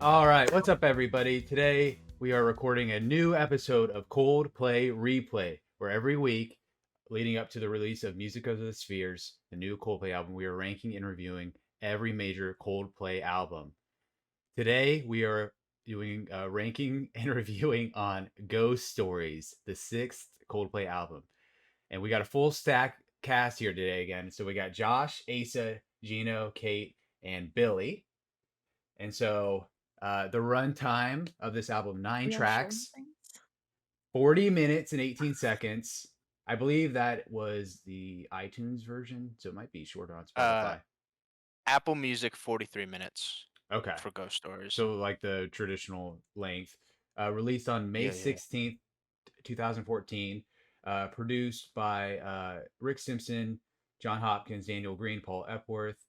All right, what's up, everybody? Today we are recording a new episode of Coldplay Replay, where every week, leading up to the release of Music of the Spheres, the new Coldplay album, we are ranking and reviewing every major Coldplay album. Today we are doing ranking and reviewing on Ghost Stories, the sixth Coldplay album, and we got a full stack cast here today again. So we got Josh, Asa, Gino, Kate, and Billy. And so the runtime of this album, 9 tracks, 40 minutes and 18 seconds. I believe that was the iTunes version, so it might be shorter on Spotify. Apple Music, 43 minutes. Okay. For Ghost Stories. So like the traditional length. Released on May 16th, 2014. Produced by Rick Simpson, John Hopkins, Daniel Green, Paul Epworth,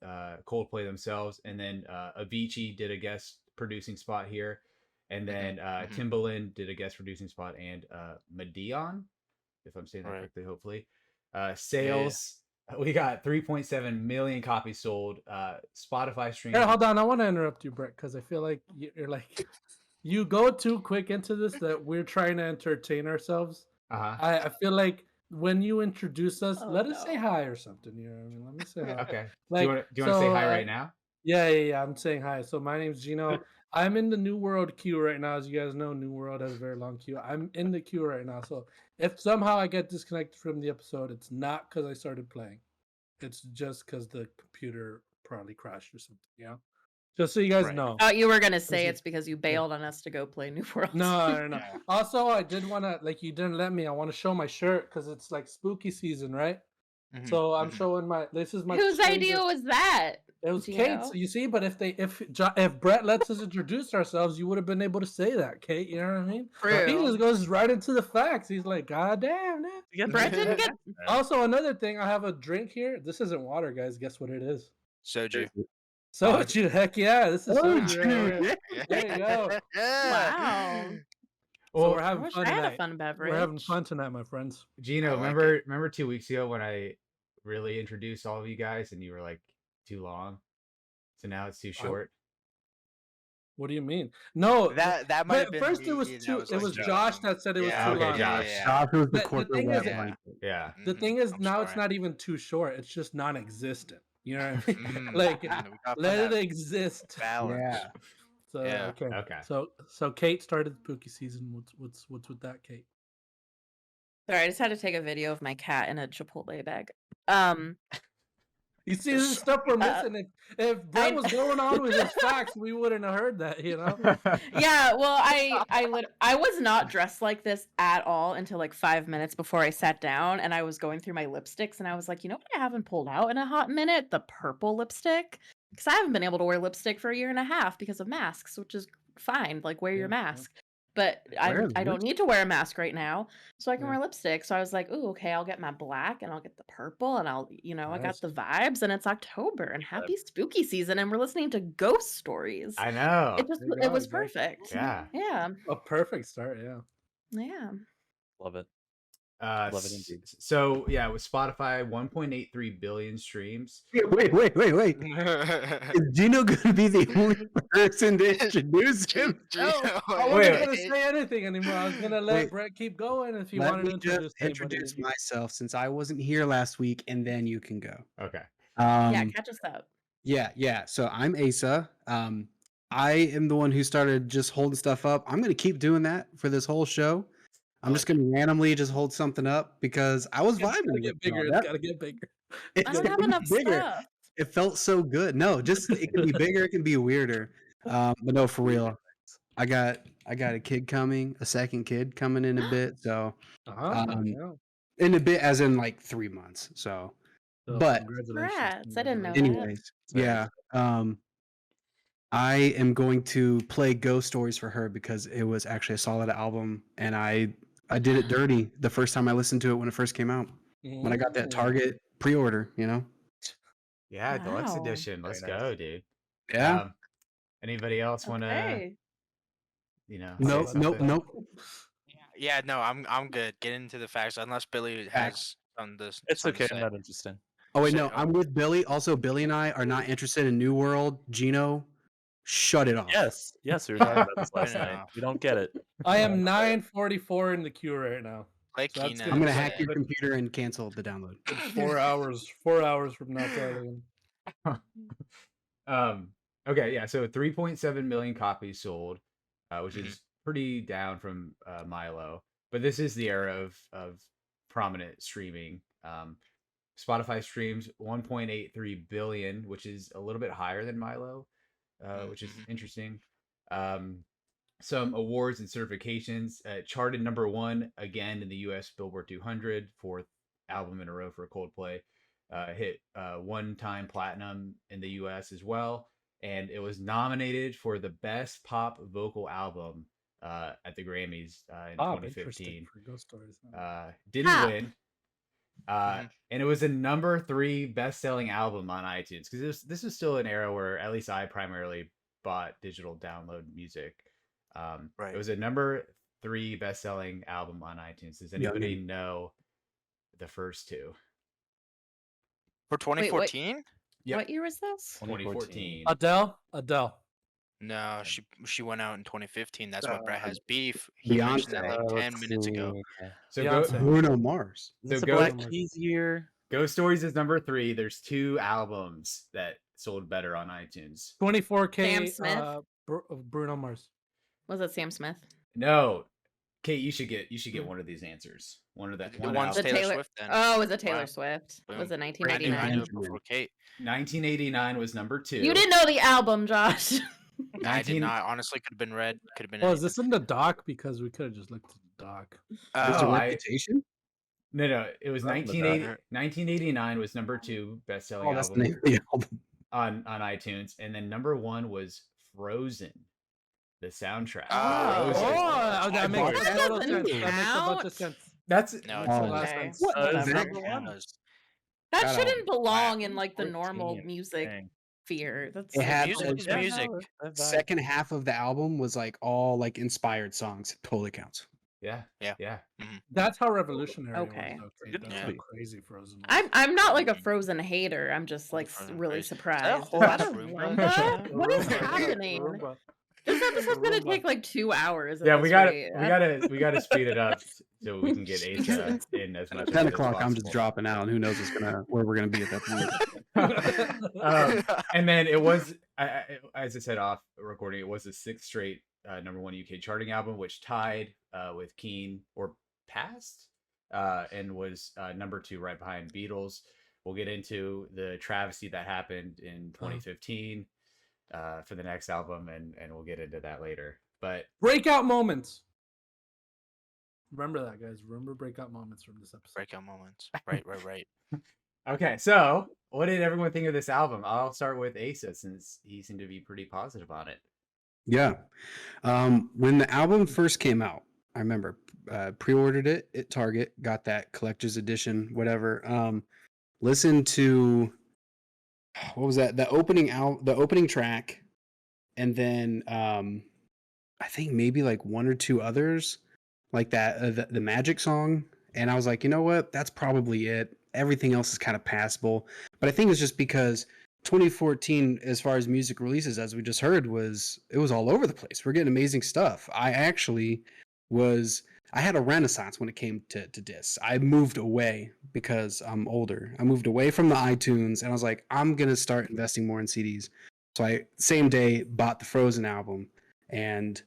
Coldplay themselves, and then Avicii did a guest producing spot here, and then Timbaland did a guest producing spot, and Madeon, if I'm saying that correctly, hopefully. Sales, we got 3.7 million copies sold. Spotify stream. Hey, hold on, I want to interrupt you, Brett, because I feel like you're like you go too quick into this that we're trying to entertain ourselves. I feel like when you introduce us, let us say hi or something. You know what I mean? Let me say hi. Okay. Like, do you want to say hi right now? Yeah. I'm saying hi. So my name's Gino. I'm in the New World queue right now. As you guys know, New World has a very long queue. I'm in the queue right now. So if somehow I get disconnected from the episode, it's not because I started playing. It's just because the computer probably crashed or something. Yeah. Just so you guys know. Oh, you were gonna say it's because you bailed on us to go play New World. No. Also, I did want to, like, you didn't let me. I want to show my shirt because it's like spooky season, right? So I'm showing this is my. Whose idea was that? It was Kate. So you see, but if Brett lets us introduce ourselves, you would have been able to say that, Kate. You know what I mean? True. He just goes right into the facts. He's like, God damn, man. Brett didn't get. Also, another thing, I have a drink here. This isn't water, guys. Guess what it is? Soju. Soju, heck yeah. This is soju. There you go. Wow. So we're having fun I had tonight. a fun beverage. We're having fun tonight, my friends. Gino, remember 2 weeks ago when I really introduced all of you guys and you were like too long? So now it's too short. What do you mean? No, that might have been first. me. It was too. It was Josh that said it was too long. Josh. Josh was the The thing is, The thing is, now it's not even too short. It's just non-existent. You know what I mean? Like, let it exist. Balance. So Yeah. okay. So Kate started spooky season. What's with that, Kate? Sorry, I just had to take a video of my cat in a Chipotle bag. You see, this is stuff we're missing. If Brett was going on with his facts, we wouldn't have heard that, you know? Yeah, well, I was not dressed like this at all until like 5 minutes before I sat down, and I was going through my lipsticks, and I was like, you know what I haven't pulled out in a hot minute? The purple lipstick. Because I haven't been able to wear lipstick for a year and a half because of masks, which is fine. Like, wear your mask. But I don't need to wear a mask right now, so I can wear lipstick. So I was like, "Ooh, okay, I'll get my black and I'll get the purple and I'll, I got the vibes, and it's October and happy spooky season, and we're listening to ghost stories." I know. It was perfect. Yeah. Yeah. A perfect start. Yeah. Yeah. Love it. Love it indeed. So yeah, with Spotify, 1.83 billion streams. Wait. Is Gino gonna be the only person to introduce him? I wasn't gonna say anything anymore. I was gonna let Brett keep going if you wanted to introduce myself since I wasn't here last week, and then you can go. Okay. Yeah, catch us up. Yeah. So I'm Asa. I am the one who started just holding stuff up. I'm gonna keep doing that for this whole show. I'm just gonna randomly just hold something up because I was vibing. It's gotta get bigger. I don't have enough stuff. It felt so good. No, just it can be bigger, it can be weirder. But no, for real. I got a kid coming, a second kid coming in a bit. So in a bit as in like 3 months. So but Congrats. I didn't know anyways, that. yeah. I am going to play Ghost Stories for her because it was actually a solid album, and I did it dirty the first time I listened to it when it first came out. When I got that Target pre-order, Yeah, deluxe edition. Let's go, dude. Yeah. Anybody else want to? Nope. Yeah, no, I'm good. Get into the facts unless Billy has on this. It's okay. I'm not interested. Oh wait, no, I'm with Billy. Also, Billy and I are not interested in New World. Gino Shut it off. Yes, we were talking about this I last night. know. We don't get it. I am 9:44 in the queue right now. Play So that's Keenan. gonna I'm gonna be hack like your computer and cancel the download. 4 hours. 4 hours from now, probably. Okay, yeah. So 3.7 million copies sold, which Mhm. is pretty down from Milo. But this is the era of prominent streaming. Spotify streams 1.83 billion, which is a little bit higher than Milo, which is interesting. Some awards and certifications. Charted number 1 again in the U.S. Billboard 200, 4th album in a row for Coldplay. Hit 1-time platinum in the U.S. as well, and it was nominated for the best pop vocal album at the Grammys in 2015. For Ghost Stories. Didn't Pop. win. And it was a number 3 best-selling album on iTunes, because this was still an era where at least I primarily bought digital download music. Right. It was a number 3 best-selling album on iTunes. Does anybody know the first 2? For 2014? Yep. What year was this? 2014. Adele. No, she went out in 2015. That's why Brett has beef. He Beyonce. mentioned that like 10 minutes ago. So Beyonce. Bruno Mars. Is this So a go- Black Keys year? Ghost Stories is number 3. There's 2 albums that sold better on iTunes. 24K. Sam Smith? Bruno Mars. Was it Sam Smith? No, Kate, you should get one of these answers. One of that. The One one's album. Taylor Swift then. Oh, was it Taylor Wow. Swift? Boom. Was it Brandon, 1989? I knew it before Kate. 1989 was number 2. You didn't know the album, Josh. I did not. Honestly, could have been red. Could have been. Oh, is this in the doc? Because we could have just looked at the doc. There's a Oh, Reputation? No, it was Not in the 1989 was number 2 best-selling Oh, that's the album name of the album. on iTunes, and then number 1 was Frozen, the soundtrack. Oh. Frozen. That makes That total doesn't sense. That makes a bunch count. of sense. That's No, Makes it's a Oh. lot of Okay. sense. What Oh, is is that? number one? That That shouldn't album. belong Wow. in like the normal 14. music Dang. sphere. That's It had Music like, is music. second half of the album was like all like inspired songs. Totally counts. yeah. That's how revolutionary Okay. it was. Though, Kate. Good That's movie. how crazy Frozen was. I'm not like a Frozen hater. I'm just like Frozen really crazy. Is that a surprised. whole lot of What? What is Roomba. happening? Roomba. This episode's gonna Roomba. take like 2 hours. at Yeah, this we gotta rate. we gotta speed it up so we can get Asa in as much. 10 as o'clock, I'm just possible. dropping out, and who knows where we're gonna be at that point. And then it was, as I said off recording, it was the 6th straight number 1 UK charting album, which tied with Keen or passed, and was number 2 right behind Beatles. We'll get into the travesty that happened in 2015 for the next album, and we'll get into that later. But Breakout moments. Remember that, guys. Remember breakout moments from this episode. Breakout moments. Right. okay, so what did everyone think of this album? I'll start with Asa, since he seemed to be pretty positive on it. Yeah. When the album first came out, I remember pre-ordered it at Target, got that collector's edition, whatever. Listened to what was that? The opening track, and then I think maybe like 1 or 2 others, like that the Magic song, and I was like, you know what? That's probably it. Everything else is kind of passable, but I think it's just because 2014, as far as music releases, as we just heard, it was all over the place. We're getting amazing stuff. I had a renaissance when it came to discs. I moved away because I'm older. I moved away from the iTunes, and I was like, I'm gonna start investing more in CDs. So I same day bought the Frozen album and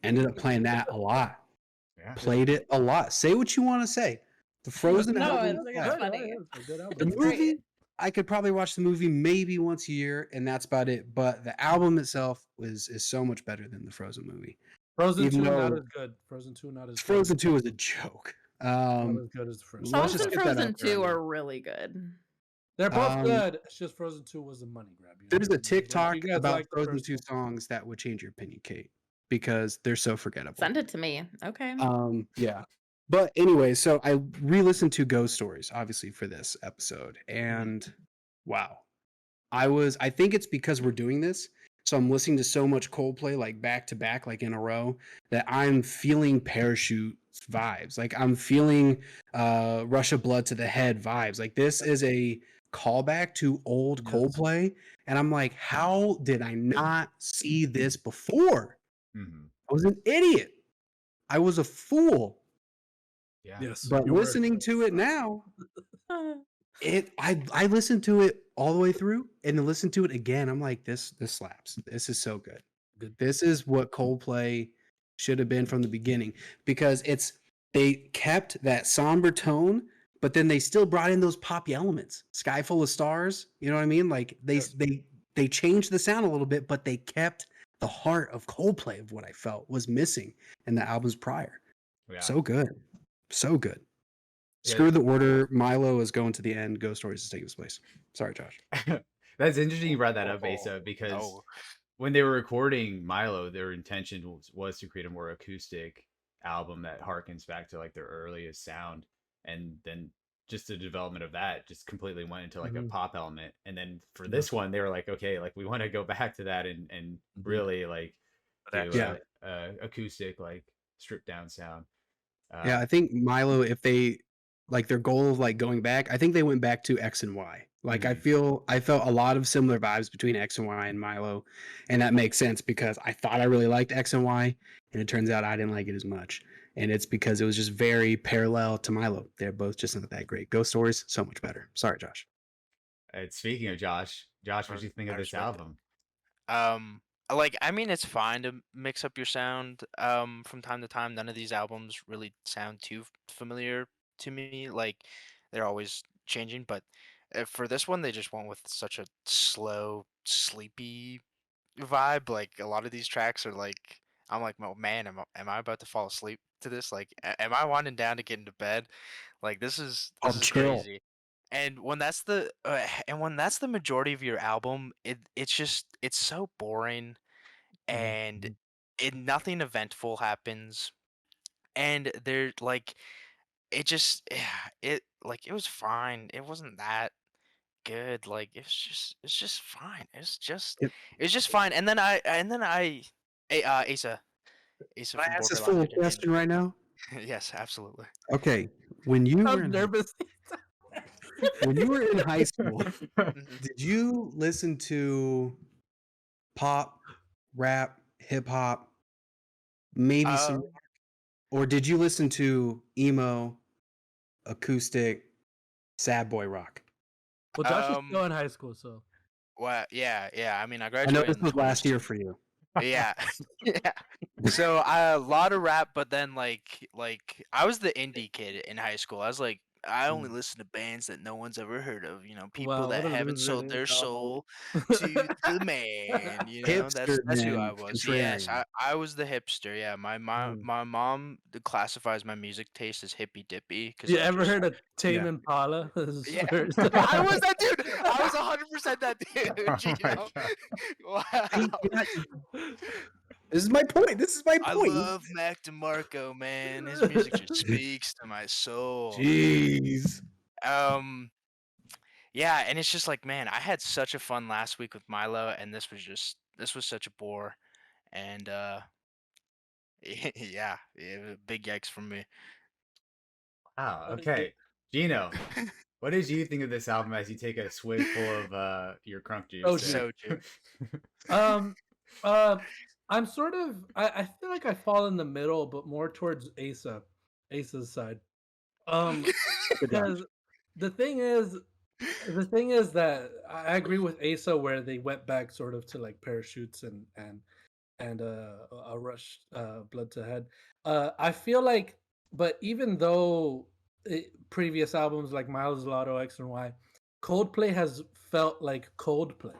ended up playing that a lot. Yeah. Played it a lot. Say what you want to say. The Frozen No, album. it's yeah. funny. It's a good album. The It's great. movie, I could probably watch the movie maybe once a year, and that's about it. But the album itself is so much better than the Frozen movie. Frozen even 2 not though- as good. Frozen 2 not as good. Frozen 2 is a joke. Not as good as the first. let's Songs just in get that Frozen out there 2 right now. are really good. They're both Um, good. It's just Frozen 2 was a money grab. You know? There's a Like, TikTok you guys about like the Frozen first 2 one. songs that would change your opinion, Kate, because they're so forgettable. Send it to me. Okay. Yeah. But anyway, so I re-listened to Ghost Stories, obviously, for this episode. And wow. I think it's because we're doing this. So I'm listening to so much Coldplay, like back to back, like in a row, that I'm feeling Parachute vibes. Like I'm feeling Rush of Blood to the Head vibes. Like this is a callback to old Yes. Coldplay, and I'm like, how did I not see this before? Mhm. I was an idiot. I was a fool. Yeah. Yes. But you were. listening to it now, I listened to it all the way through and then listened to it again. I'm like, this slaps. This is so good. Good. This is what Coldplay should have been from the beginning, because they kept that somber tone, but then they still brought in those poppy elements. Sky Full of Stars, you know what I mean? Like Yes. they changed the sound a little bit, but they kept the heart of Coldplay, of what I felt was missing in the albums prior. Yeah. So good. So good. Yeah. Screw the order. Milo is going to the end. Ghost Stories is taking his place. Sorry, Josh. That's interesting you brought that up, Asa, Oh, because no. when they were recording Milo, their intention was to create a more acoustic album that harkens back to like their earliest sound, and then just the development of that just completely went into like a Mhm. pop element. And then for Yeah. this one, they were like, okay, like we want to go back to that and Mhm. really like But do Yeah. a acoustic, like stripped down sound. Yeah, I think Milo, if they like their goal of like going back, I think they went back to X and Y. Like Mhm. I felt a lot of similar vibes between X and Y and Milo, and that makes sense because I thought I really liked X and Y, and it turns out I didn't like it as much. And it's because it was just very parallel to Milo. They're both just not that great. Ghost Stories, so much better. Sorry, Josh. And speaking of Josh, what do you think I of this respect it. album? Like, I mean, it's fine to mix up your sound from time to time. None of these albums really sound too familiar to me. Like, they're always changing, but for this one, they just went with such a slow, sleepy vibe. Like, a lot of these tracks are like, I'm like, oh man, am I about to fall asleep to this? Like, am I winding down to get into bed? Like, this is Chill. crazy. And when that's the majority of your album, it's so boring, Mhm. and nothing eventful happens, and they're like, it just it was fine. It wasn't that good. Like, it's just fine. Yep. It's just fine. And then I Asa Can I from ask this Borderline full Entertainment. question right now? Yes, absolutely. Okay, when you were I'm in nervous. when you were in high school, Mhm. did you listen to pop, rap, hip hop, maybe Uh, some, or did you listen to emo, acoustic, sad boy rock? Well, Josh is um, still in high school, so well, yeah. I mean, I I know graduated this in was last year 22. for you. Yeah, yeah. So a lot of rap, but then like I was the indie kid in high school. I was like, I only Mm. listen to bands that no one's ever heard of. You know, people Wow, that what a haven't loser. sold their No. soul to the man. You know, Hipster that's who I then, was. Yes, contrarian. I was the hipster. Yeah, Mm. my mom classifies my music taste as hippy dippy because You I ever just heard of Tame Yeah. Impala? yeah. I was that dude. I was 100% that Oh dude. You my know. God. Wow. This is my point. This is my I point. love Mac DeMarco, man. His music just speaks to my soul. Jeez. Um, yeah, and it's just like, man, I had such a fun last week with Milo, and this was such a bore, and yeah, big yikes from me. Wow. Okay, Gino, what did you think of this album as you take a swig full of your crunk Oh, juice? dude. Soju. Um, uh, I'm sort of. I feel like I fall in the middle, but more towards Asa's side. Good job. Because the thing is, the thing is that I agree with Asa where they went back sort of to like parachutes and a rush blood to head. I feel like, but even though previous albums like Miles Lotto X and Y, Coldplay has felt like Coldplay,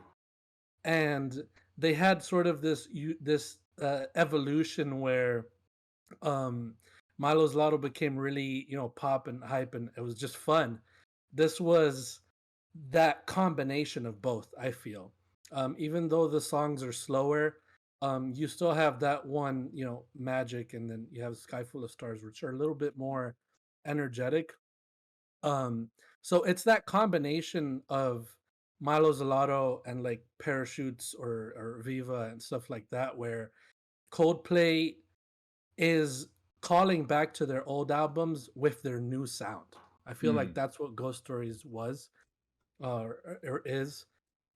and they had sort of this evolution where um Milo's Lotto became really, pop and hype, and it was just fun. This was that combination of both, I feel. Even though the songs are slower, you still have that one, magic, and then you have Sky Full of Stars, which are a little bit more energetic. um, so it's that combination of Milo Zelato and like Parachutes or Viva and stuff like that, where Coldplay is calling back to their old albums with their new sound. I feel like Hmm. that's what Ghost Stories was. or is,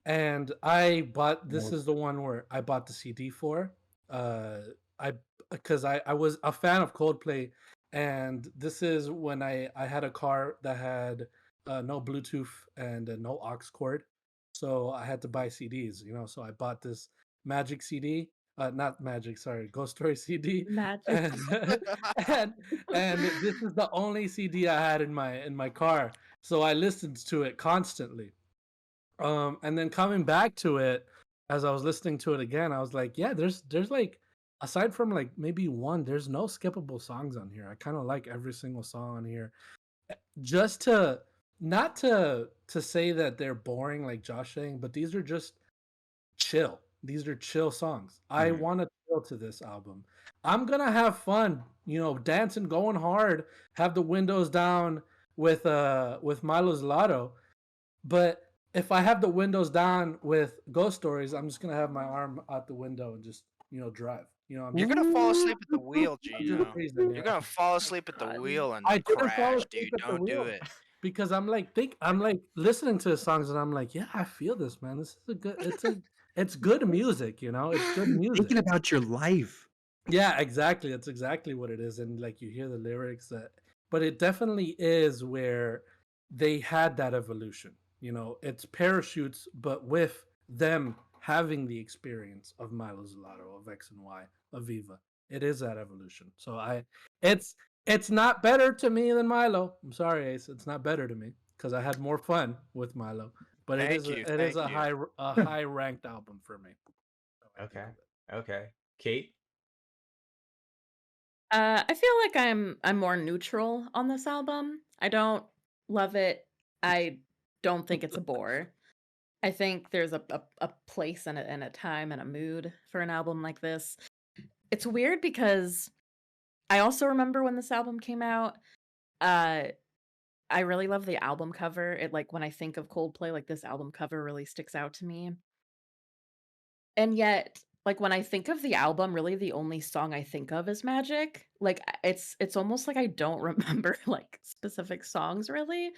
and I bought. This Well, is the one where I bought the CD for. I because I was a fan of Coldplay, and this is when I had a car that had no Bluetooth and no aux cord, so I had to buy CDs. So I bought this Magic CD. Not Magic, sorry, Ghost Story CD, Magic. and and and this is the only CD I had in my car, so I listened to it constantly. And then coming back to it, as I was listening to it again, I was like, yeah, there's like, aside from like maybe one, there's no skippable songs on here. I kind of like every single song on here. Just to not to say that they're boring like Josh saying, but these are just chill. These are chill songs. I Mhm. want to chill to this album. I'm gonna have fun, dancing, going hard, have the windows down with Milo's Lotto. But if I have the windows down with Ghost Stories, I'm just gonna have my arm out the window and just drive. I'm You're just, gonna fall asleep at the wheel, I'm just Gino. crazy. You're gonna fall asleep at the wheel and I didn't fall crash, asleep dude. at the Don't do wheel it. because I'm like listening to the songs and I'm like, yeah, I feel this, man. This is it's good music. It's good music. Thinking about your life. Yeah, exactly. That's exactly what it is. And like you hear the lyrics but it definitely is where they had that evolution. It's parachutes, but with them having the experience of Milo Zelato, of X and Y, of Viva. It is that evolution. So it's not better to me than Milo. I'm sorry, Ace. It's not better to me because I had more fun with Milo. But it is Thank you. it is Thank you. a high ranked album for me. So I think Okay. of it. Okay. Kate? I feel like I'm more neutral on this album. I don't love it. I don't think it's a bore. I think there's a place and a time and a mood for an album like this. It's weird because I also remember when this album came out. Uh, I really love the album cover. It like when I think of Coldplay, like this album cover really sticks out to me. And yet, like when I think of the album, really the only song I think of is Magic. Like it's almost like I don't remember like specific songs really,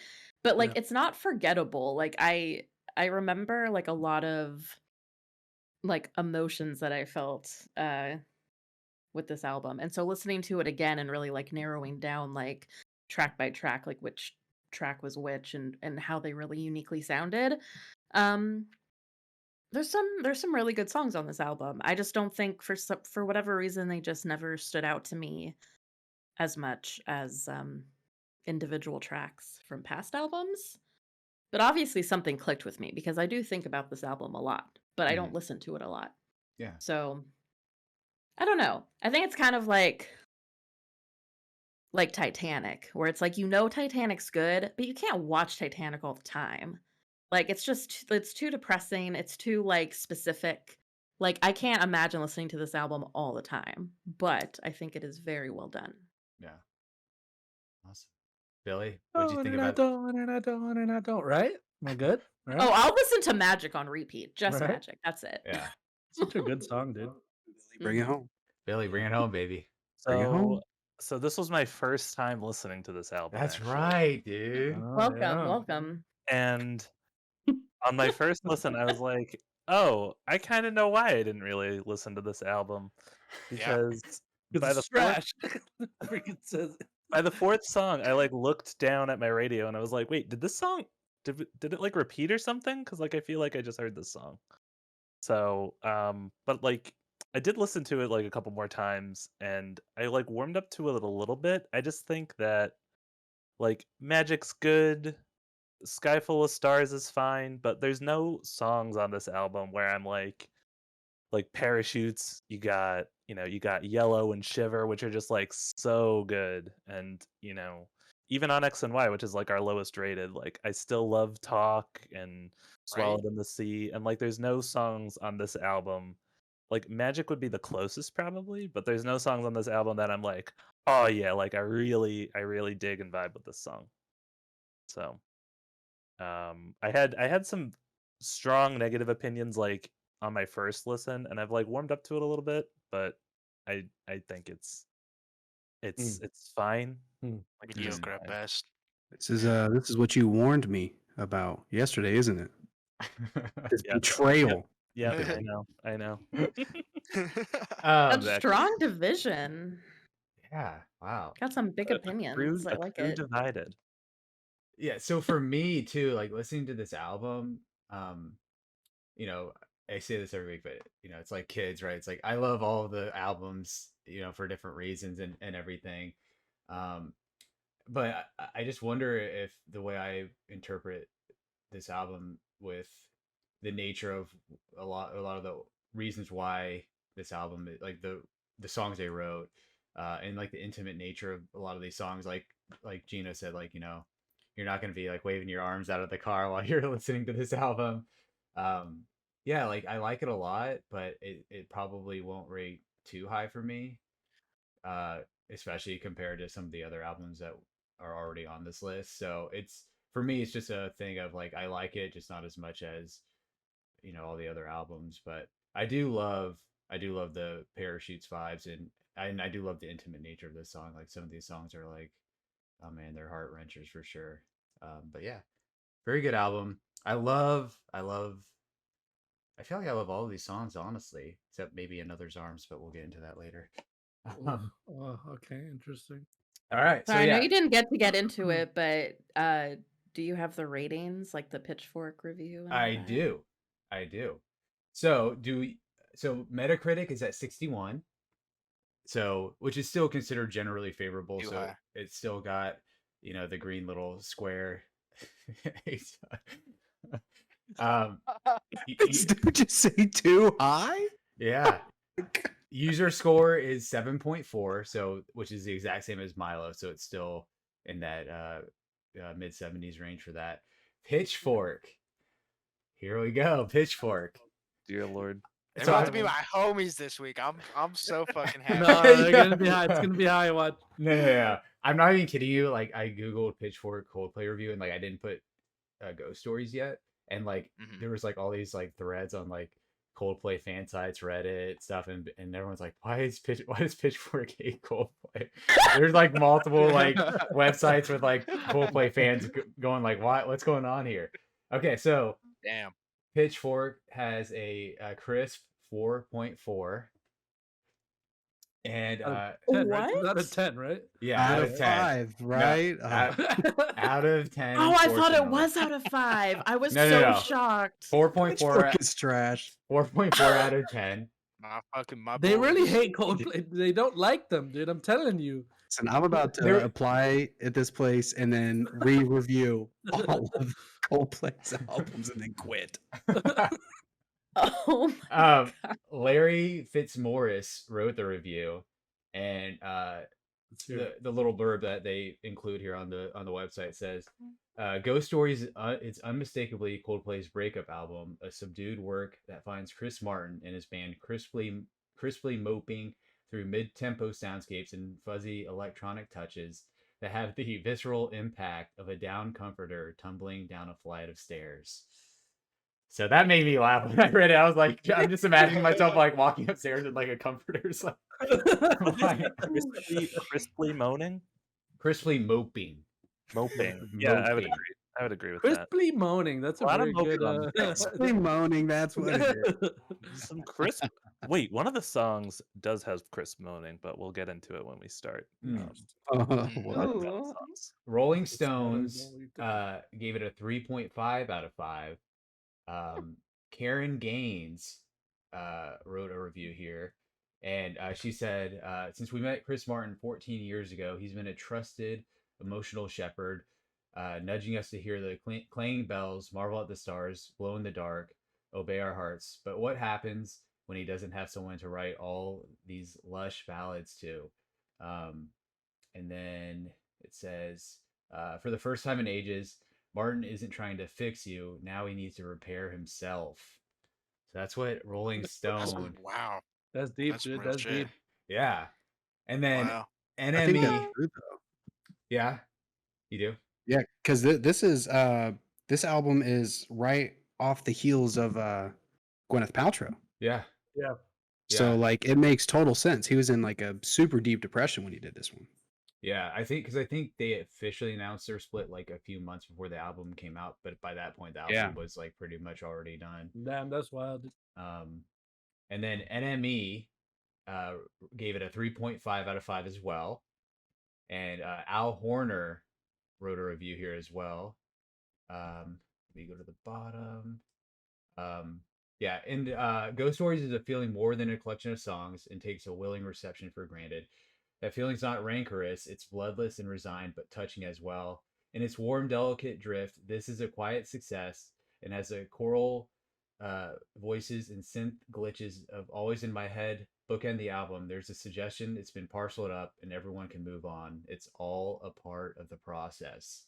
but like Yeah. it's not forgettable. Like I remember like a lot of like emotions that I felt with this album. And so listening to it again and really like narrowing down like track by track like which track was which and how they really uniquely sounded. Um there's some really good songs on this album. I just don't think for whatever reason they just never stood out to me as much as individual tracks from past albums. But obviously something clicked with me because I do think about this album a lot, but I don't listen to it a lot. Yeah. So I don't know. I think it's kind of like Titanic, where it's like Titanic's good, but you can't watch Titanic all the time. Like it's too depressing, it's too like specific. Like I can't imagine listening to this album all the time, but I think it is very well done. Yeah. Awesome. Billy, what did you think about And I don't, right? Am I good? Right? Oh, I'll listen to Magic on repeat. Just Right. Magic. That's it. Yeah. Such a good song, dude. Bring it home. Billy, bring it home, baby. Bring it home. So this was my first time listening to this album. That's actually. right, dude. Oh, Welcome, yeah. welcome. And on my first listen, I was like, "Oh, I kind of know why I didn't really listen to this album because by the It's trash. Freaking says it. by the fourth song, I like looked down at my radio and I was like, "Wait, did this song did it like repeat or something? Because like I feel like I just heard this song." So, but like I did listen to it like a couple more times and I like warmed up to it a little bit. I just think that like Magic's good, Sky Full of Stars is fine, but there's no songs on this album where I'm like Parachutes, you got Yellow and Shiver, which are just like so good. And, even on X and Y, which is like our lowest rated, like I still love Talk and Swallowed in the Sea. And like there's no songs on this album. Like Magic would be the closest probably, but there's no songs on this album that I'm like, oh yeah, like I really dig and vibe with this song. So I had some strong negative opinions like on my first listen, and I've like warmed up to it a little bit, but I think it's fine. Mm. Mediocre at best. This is what you warned me about yesterday, isn't it? This Yep. betrayal. Yeah, I know. That's Exactly. strong division. Yeah. Wow. Got some big opinions. I like it. Divided. Yeah. So for me too, like listening to this album, um, you know, I say this every week, but it's like kids, right? It's like I love all of the albums, for different reasons and everything. Um, but I just wonder if the way I interpret this album with the nature of a lot of the reasons why this album, like the songs they wrote, and like the intimate nature of a lot of these songs, like Gina said, like you're not going to be like waving your arms out of the car while you're listening to this album. um yeah, like I like it a lot, but it probably won't rate too high for me, uh especially compared to some of the other albums that are already on this list. So it's, for me, it's just a thing of like I like it, just not as much as all the other albums. But I do love the parachutes vibes, and I do love the intimate nature of this song. Like some of these songs are like, oh man, they're heart wrenchers for sure. But yeah, very good album. I feel like I love all of these songs, honestly, except maybe Another's Arms, but we'll get into that later. Oh, okay, interesting. All right, So so I know yeah, you didn't get to get into it, but do you have the ratings, like the Pitchfork review and all I that? do. I do. So Metacritic is at 61. So, which is still considered generally favorable. Too So high. it's still got, the green little square. um Did you just say too high? yeah. User score is 7.4, so which is the exact same as Milo, so it's still in that mid 70s range for that. Pitchfork. Here we go, Pitchfork. Dear Lord. They're So about I- to be my homies this week. I'm so fucking happy. No, they're gonna be high. It's gonna be high. What? No. I'm not even kidding you. Like I googled Pitchfork Coldplay review, and like I didn't put ghost stories yet, and like Mhm. there was like all these like threads on like Coldplay fan sites, Reddit stuff, and everyone's like, why does Pitchfork hate Coldplay? There's like multiple like websites with like Coldplay fans going like, what's going on here? Okay, so Damn. Pitchfork has a crisp 4.4, and 10, right? It's What? out of 10, right? yeah, Out out of of 10. 5, right? Out of 10. Oh, I thought it fortunately. was out of 5. I was No, so no. shocked. 4.4 Pitchfork is trash. 4.4 out of 10. My They really boys. hate Coldplay. They don't like them, dude. I'm telling you. Listen, I'm about to There- apply at this place and then re-review all of Coldplay's albums and then quit. Oh my Larry Fitzmaurice wrote the review, and the little blurb that they include here on the website says, Ghost Stories is unmistakably Coldplay's breakup album, a subdued work that finds Chris Martin and his band crisply moping through mid-tempo soundscapes and fuzzy electronic touches that have the visceral impact of a down comforter tumbling down a flight of stairs. So that made me laugh when I read it. I was like, I'm just imagining myself like walking upstairs with like a comforter. It's like, Crisply moaning? crisply moping. Moping. Yeah, I would Moping. agree. I would agree with that. Crisply moaning. That's a A lot of very moping good. on the Crisply moaning, that's what it is. Some crisp. Wait, one of the songs does have crisp moaning, but we'll get into it when we start. Mm. What? Ooh. Rolling It's better Stones than we did. gave it a 3.5 out of 5. Karen Gaines wrote a review here, and she said, since we met Chris Martin 14 years ago, he's been a trusted, emotional shepherd, nudging us to hear the clanging bells, marvel at the stars, glow in the dark, obey our hearts. But what happens when he doesn't have someone to write all these lush ballads to? And then it says, for the first time in ages, Martin isn't trying to fix you. Now he needs to repair himself. So that's what Rolling Stone. Wow. That's deep, That's dude. real That's shit. deep. Yeah. And then Wow. I think NME. that's true though. Yeah. You do? Yeah, because this is this album is right off the heels of Gwyneth Paltrow. Yeah. Yeah. So Yeah. like it makes total sense. He was in like a super deep depression when he did this one. Yeah, I think because I think they officially announced their split like a few months before the album came out, but by that point the Yeah. album was like pretty much already done. Damn, that's wild. Um, and then NME uh, gave it a 3.5 out of 5 as well, and Al Horner wrote a review here as well. Let me go to the bottom. Um, yeah, and Ghost Stories is a feeling more than a collection of songs and takes a willing reception for granted. That feeling's not rancorous, it's bloodless and resigned, but touching as well. In its warm, delicate drift, this is a quiet success and has a choral voices and synth glitches of Always in My Head bookend the album. There's a suggestion it's been parceled up and everyone can move on. It's all a part of the process.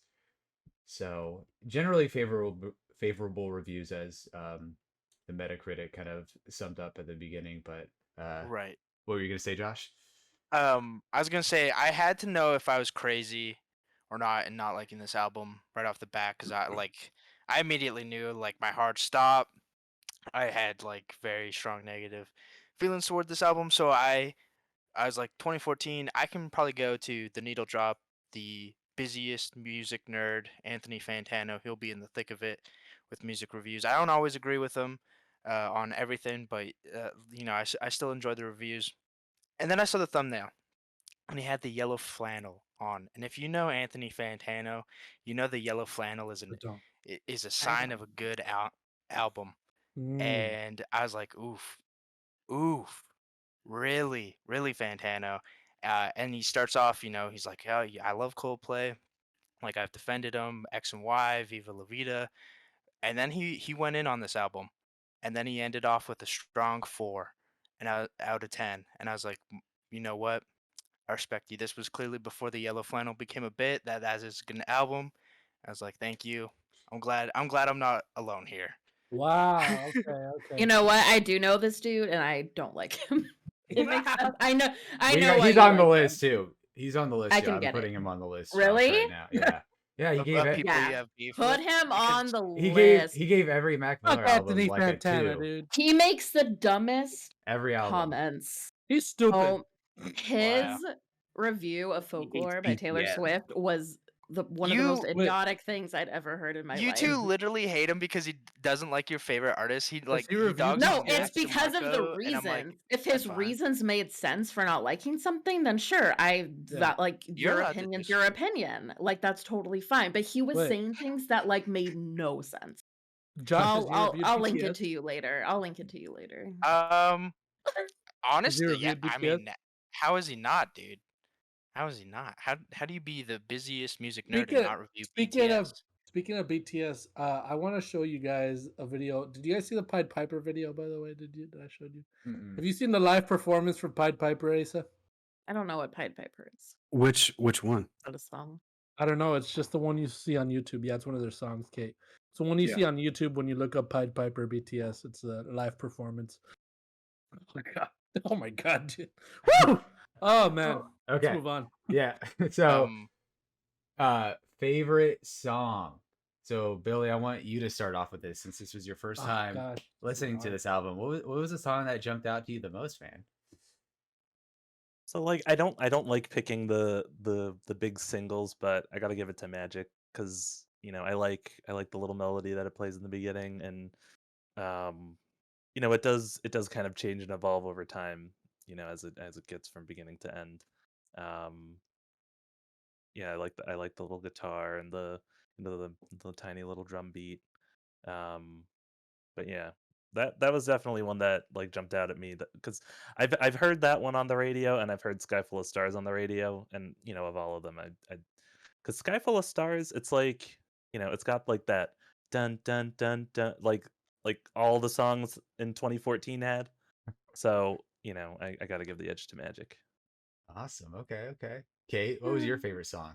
So generally favorable reviews as the Metacritic kind of summed up at the beginning. But Right. what were you gonna say, Josh? I was gonna say I had to know if I was crazy or not and not liking this album right off the bat because I immediately knew like my heart stopped. I had like very strong negative feelings toward this album, so I was like 2014. I can probably go to the Needle Drop, the busiest music nerd, Anthony Fantano. He'll be in the thick of it with music reviews. I don't always agree with him on everything, but I still enjoy the reviews. And then I saw the thumbnail, and he had the yellow flannel on. And if you know Anthony Fantano, you know the yellow flannel is is a sign of a good album. And I was like, oof, really, really Fantano. And he starts off, he's like, oh, yeah, I love Coldplay. Like I've defended them, X and Y, Viva La Vida. And then he went in on this album, and then he ended off with a strong 4, and out of 10. And I was like, you know what? I respect you. This was clearly before the Yellow Flannel became a bit. That is a good album. I was like, thank you. I'm glad I'm not alone here. Wow. Okay. You know what? I do know this dude, and I don't like him. It makes sense. I know. Why He's you on the like him. list too. He's on the list I too. can I'm get putting it. him on the list. Josh, Really? right now. Yeah. Yeah, he gave it. People you Yeah. have beef Put with, him because on the He list. gave every Mac Fuck Miller album Anthony like a Fantana, 2. dude. He makes the dumbest Every album. comments. He's stupid. Oh, his Wow. review of He hates Folklore by Taylor BTS. Swift was one of the most You idiotic things I'd ever heard in my you life. two literally hate him because he doesn't like your favorite artist. He he he reviewed dogs BTS? No, you it's Max because of the DeMarco, and I'm like, reasons. If that's his fine. reasons made sense for not liking something, then sure, that like You're your allowed to opinion's your opinion. Like that's totally fine. But he was Wait. saying things that like made no sense. Josh, has he reviewed I'll link it BTS? to you later. I'll link it to you later. Honestly, yeah. reviewed I BTS? mean, how is he not, dude? How is he not? How do you be the busiest music nerd and not review BTS? Speaking of BTS, I want to show you guys a video. Did you guys see the Pied Piper video? By the way, did I showed you? Mm-mm. Have you seen the live performance from Pied Piper, Asa? I don't know what Pied Piper is. Which one? Not a song. I don't know. It's just the one you see on YouTube. Yeah, it's one of their songs, Kate. So when you see on YouTube, when you look up Pied Piper BTS, it's a live performance. Oh my god! Oh my god, dude! Woo! Oh man. Okay. Let's move on. Yeah. So, favorite song. So, Billy, I want you to start off with this since this was your first time listening to this album. What was the song that jumped out to you the most, man? So like I don't like picking the big singles, but I gotta give it to Magic because I like the little melody that it plays in the beginning, and it does kind of change and evolve over time, as it gets from beginning to end. Yeah, I like the little guitar and the tiny little drum beat. But yeah, that was definitely one that like jumped out at me because I've heard that one on the radio, and I've heard Sky Full of Stars on the radio, and of all of them, I because Sky Full of Stars, it's like it's got like that dun dun dun dun like all the songs in 2014 had. So I got to give the edge to Magic. Awesome. Okay. Kate, what was your favorite song?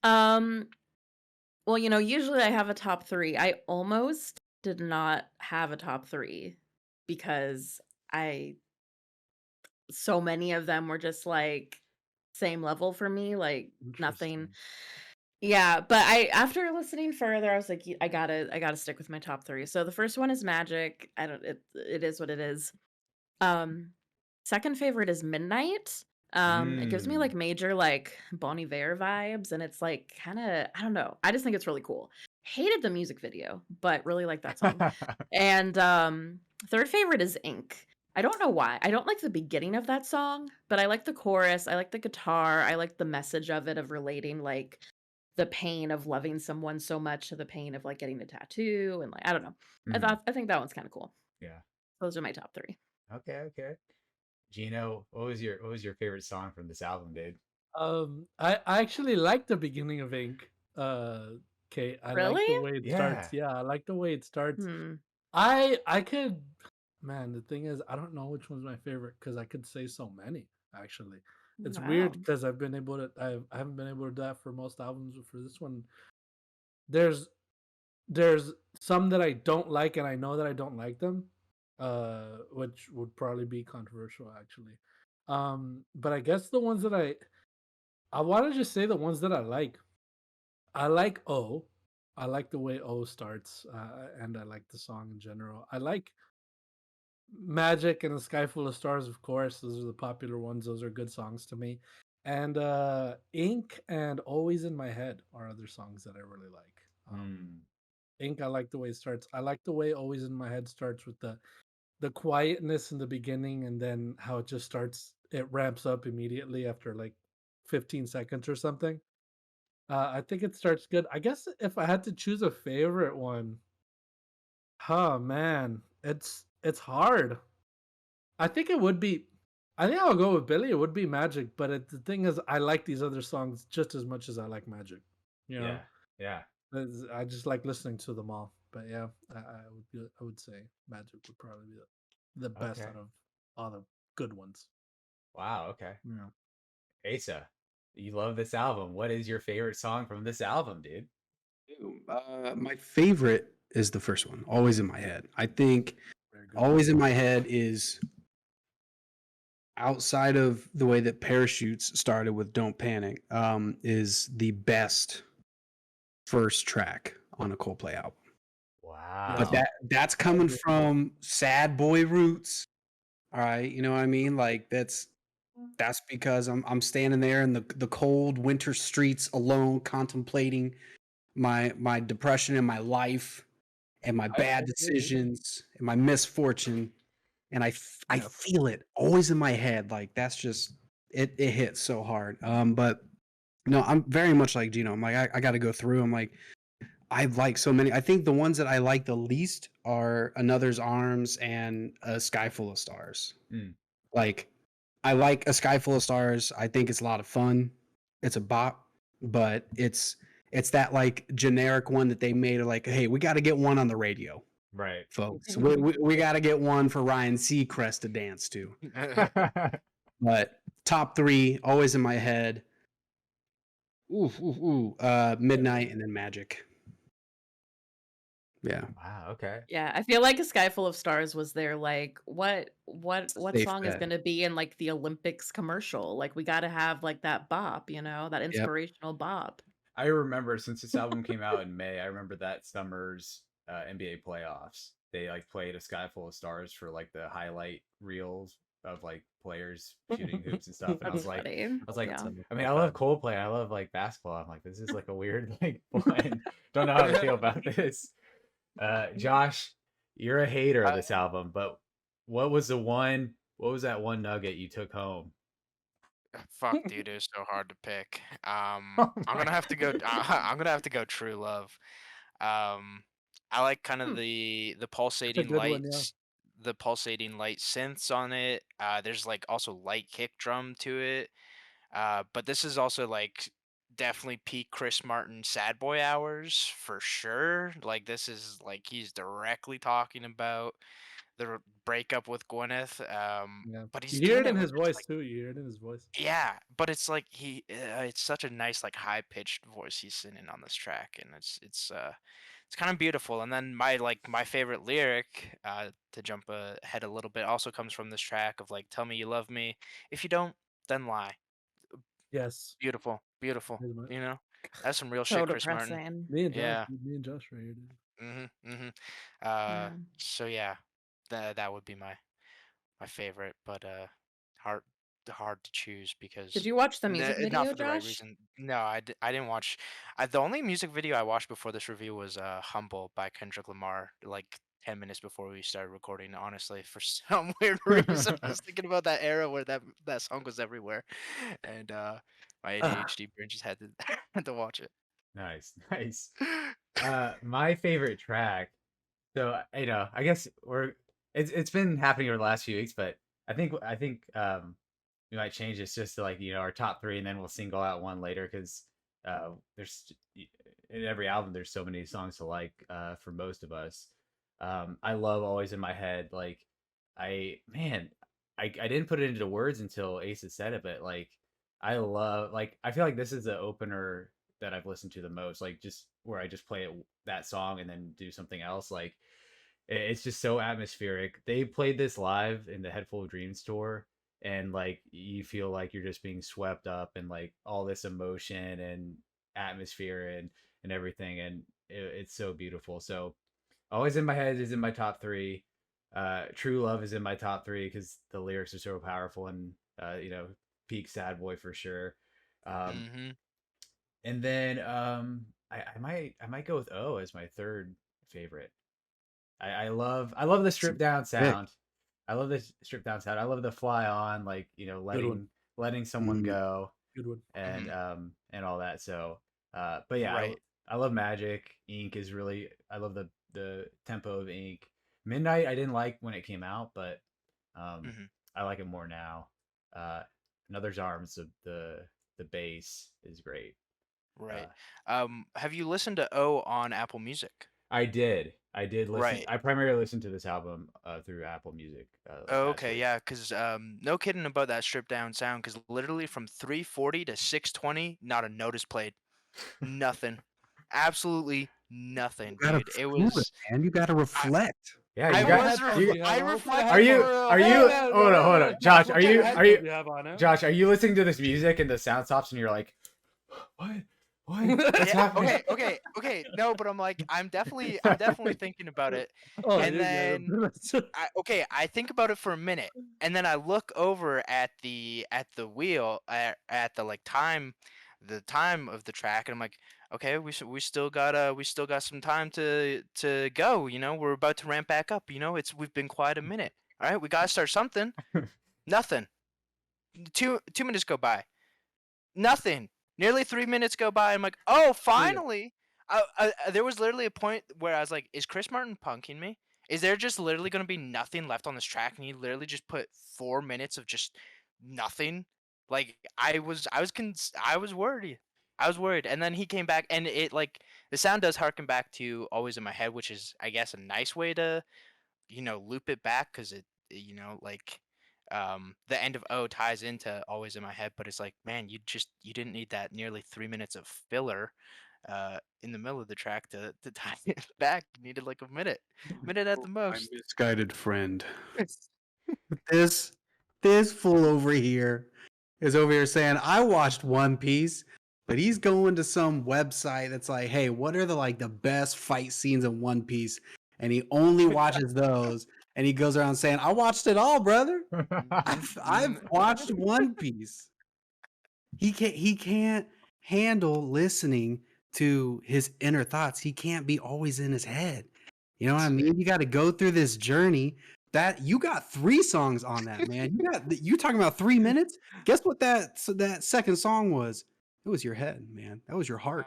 Well, usually I have a top 3. I almost did not have a top 3 because so many of them were just like same level for me, like nothing. Yeah, but after listening further, I was like, I gotta stick with my top 3. So the first one is Magic. It is what it is. Second favorite is Midnight. It gives me Mm. like major like Bon Iver vibes, and it's like kind of I don't know. I just think it's really cool. Hated the music video, but really like that song. And third favorite is Ink. I don't know why. I don't like the beginning of that song, but I like the chorus. I like the guitar. I like the message of it of relating like the pain of loving someone so much to the pain of like getting a tattoo and like I don't know. Mhm. I think that one's kind of cool. Yeah. Those are my top 3. Okay, okay. Gino, what was your favorite song from this album, dude? I actually like the beginning of Ink. Kate, I like Really? the way it Yeah. starts. Yeah, I like the way it starts. Hmm. I could, man. The thing is, I don't know which one's my favorite because I could say so many. Actually, it's weird Wow. because I haven't been able to do that for most albums, but for this one, there's there's some that I don't like, and I know that I don't like them, which would probably be controversial actually. But I guess the ones that I want to just say the ones that I like. I like O. I like the way O starts, and I like the song in general. I like Magic and A Sky Full of Stars, of course. Those are the popular ones. Those are good songs to me. And Ink and Always in My Head are other songs that I really like. Mm. Ink, I like the way it starts. I like the way Always in My Head starts with the quietness in the beginning, and then how it just starts. It ramps up immediately after like 15 seconds or something. I think it starts good. I guess if I had to choose a favorite one, oh man, it's hard. I think it would be. I think I'll go with Billy. It would be Magic, but the thing is, I like these other songs just as much as I like Magic. You know, Yeah. Yeah. I just like listening to them all. But yeah, I would say Magic would probably be the best Okay. out of all the good ones. Wow, okay. Yeah. Asa, you love this album. What is your favorite song from this album, dude? My favorite is the first one, Always in My Head. I think Very good. Always in My Head is outside of the way that Parachutes started with Don't Panic, is the best first track on a Coldplay album. But Wow. that's coming from sad boy roots. All right, you know what I mean? Like that's because I'm standing there in the cold winter streets alone contemplating my depression and my life and my bad decisions and my misfortune, and I Yeah. feel it always in my head. Like that's just it hits so hard. But no, I'm very much like Gino. I'm like I got to go through. I'm like I like so many. I think the ones that I like the least are Another's Arms and A Sky Full of Stars. Mm. Like I like A Sky Full of Stars. I think it's a lot of fun. It's a bop, but it's that like generic one that they made like, hey, we got to get one on the radio, Right. folks. We got to get one for Ryan Seacrest to dance to. But top 3, Always in My Head. Midnight and then Magic. Yeah. Wow, okay. Yeah, I feel like A Sky Full of Stars was their like what Safe song is bet. gonna be in like the Olympics commercial? Like we gotta have like that bop, you know, that Yep. inspirational bop. I remember since this album came out in May, I remember that summer's NBA playoffs. They like played A Sky Full of Stars for like the highlight reels of like players shooting hoops and stuff. And That's funny. Yeah. I mean, I love Coldplay. I love like basketball. I'm like, this is like a weird like blend. Don't know how to feel about this. Josh, you're a hater of this album, but what was that one nugget you took home? Fuck, dude, it was so hard to pick. Oh I'm my gonna have to go. I'm gonna have to go True Love. I like kind of the It's a pulsating good one, yeah. lights, the pulsating light synths on it. There's like also light kick drum to it. But this is also like definitely peak Chris Martin sad boy hours for sure. Like this is like he's directly talking about the breakup with Gwyneth. Yeah. But You he's hear doing it in it with his just voice like too. You hear it in his voice. yeah, but it's like it's such a nice like high pitched voice he's singing on this track, and it's kind of beautiful. And then my favorite lyric, to jump ahead a little bit, also comes from this track of like, "Tell me you love me. If you don't, then lie." Yes. Beautiful, beautiful. Pretty much. You know, that's some real So shit, Chris Martin. depressing. Me and Josh. Yeah. Me and Josh right here, dude. Mm-hmm. Yeah. So yeah, that would be my favorite, but hard hard to choose because Did you watch the music not video, for the right Josh? reason. No, I didn't watch. The only music video I watched before this review was "Humble" by Kendrick Lamar, like 10 minutes before we started recording. Honestly, for some weird reason, I was thinking about that era where that song was everywhere, and my ADHD brain just had to had to watch it. Nice, nice. My favorite track. So I guess it's been happening over the last few weeks, but I think we might change this just to like our top three, and then we'll single out one later because there's in every album there's so many songs to like for most of us. I love Always in My Head. Like I didn't put it into words until Ace had said it, but like I feel like this is the opener that I've listened to the most. Like just where I just play that song and then do something else. Like it's just so atmospheric. They played this live in the Head Full of Dreams tour, and like you feel like you're just being swept up in like all this emotion and atmosphere and everything, and it's so beautiful. So Always in My Head is in my top three. True Love is in my top three because the lyrics are so powerful, and peak sad boy for sure. Um, hmm and then I might go with O as my third favorite. I love the stripped down Pick. sound. I love the stripped down sound. I love the fly on, like letting someone Mhm. go Good one. and all that. So but yeah, Right. I love Magic. Ink is really I love the tempo of Ink. Midnight I didn't like when it came out, but um hmm I like it more now. Another's Arms, the bass is great. Right. Uh Have you listened to O on Apple Music? I did. I did listen. Right. I primarily listened to this album through Apple Music this Oh, past okay, week. yeah, because no kidding about that stripped down sound. Because literally from 340 to 620, not a note is played. Nothing. Absolutely You nothing, gotta dude. It feel it, was. man. You gotta I, reflect. Yeah, I you What kind of got was. headphones do you. you I have on? What kind of Are reflected you? headphones? for a Are Hey, you? whole. man, Hold on, hold on, Josh. What Are kind of you? Are you? headphones do you have on? Huh? Josh, are you listening to this music and the sound stops and you're like, what? What's Yeah. happening? Okay. No, but I'm definitely thinking about it, Oh, and you're then good. I think about it for a minute, and then I look over at the wheel at the like the time of the track, and I'm like, okay, we still got some time to go. We're about to ramp back up. We've been quite a minute. All right, we gotta start something. Nothing. 2 minutes go by. Nothing. Nearly 3 minutes go by. I'm like, oh, Yeah. finally. There was literally a point where I was like, is Chris Martin punking me? Is there just literally going to be nothing left on this track? And he literally just put 4 minutes of just nothing. Like I was worried. I was worried. And then he came back, and it like the sound does harken back to Always in My Head, which is I guess a nice way to loop it back because like the end of O ties into Always in My Head, but it's like, man, you didn't need that nearly 3 minutes of filler in the middle of the track to tie it back. You needed like a minute at Oh, the my most. misguided friend. This this fool over here is over here saying I watched One Piece, but he's going to some website that's like, hey, what are the best fight scenes in One Piece? And he only watches those, and he goes around saying, I watched it all, brother. I've watched One Piece. He can't handle listening to his inner thoughts. He can't be always in his head. You know what I mean? You got to go through this journey. That you got 3 songs on that, man. You talking about 3 minutes? Guess what that second song was? It was your head, man. That was your heart.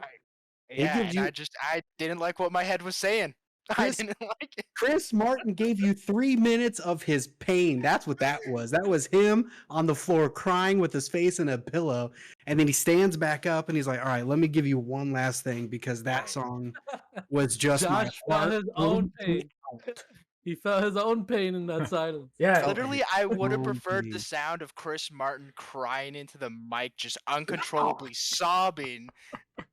It Yeah, gives and you I didn't like what my head was saying. I Chris didn't like it. Chris Martin gave you 3 minutes of his pain. That's what that was. That was him on the floor crying with his face in a pillow. And then he stands back up and he's like, all right, let me give you one last thing because that Right. song was just my Josh felt heart. his own pain. He felt his own pain in that silence. Yeah, Literally, I would have own preferred the pain. sound of Chris Martin crying into the mic, just uncontrollably sobbing,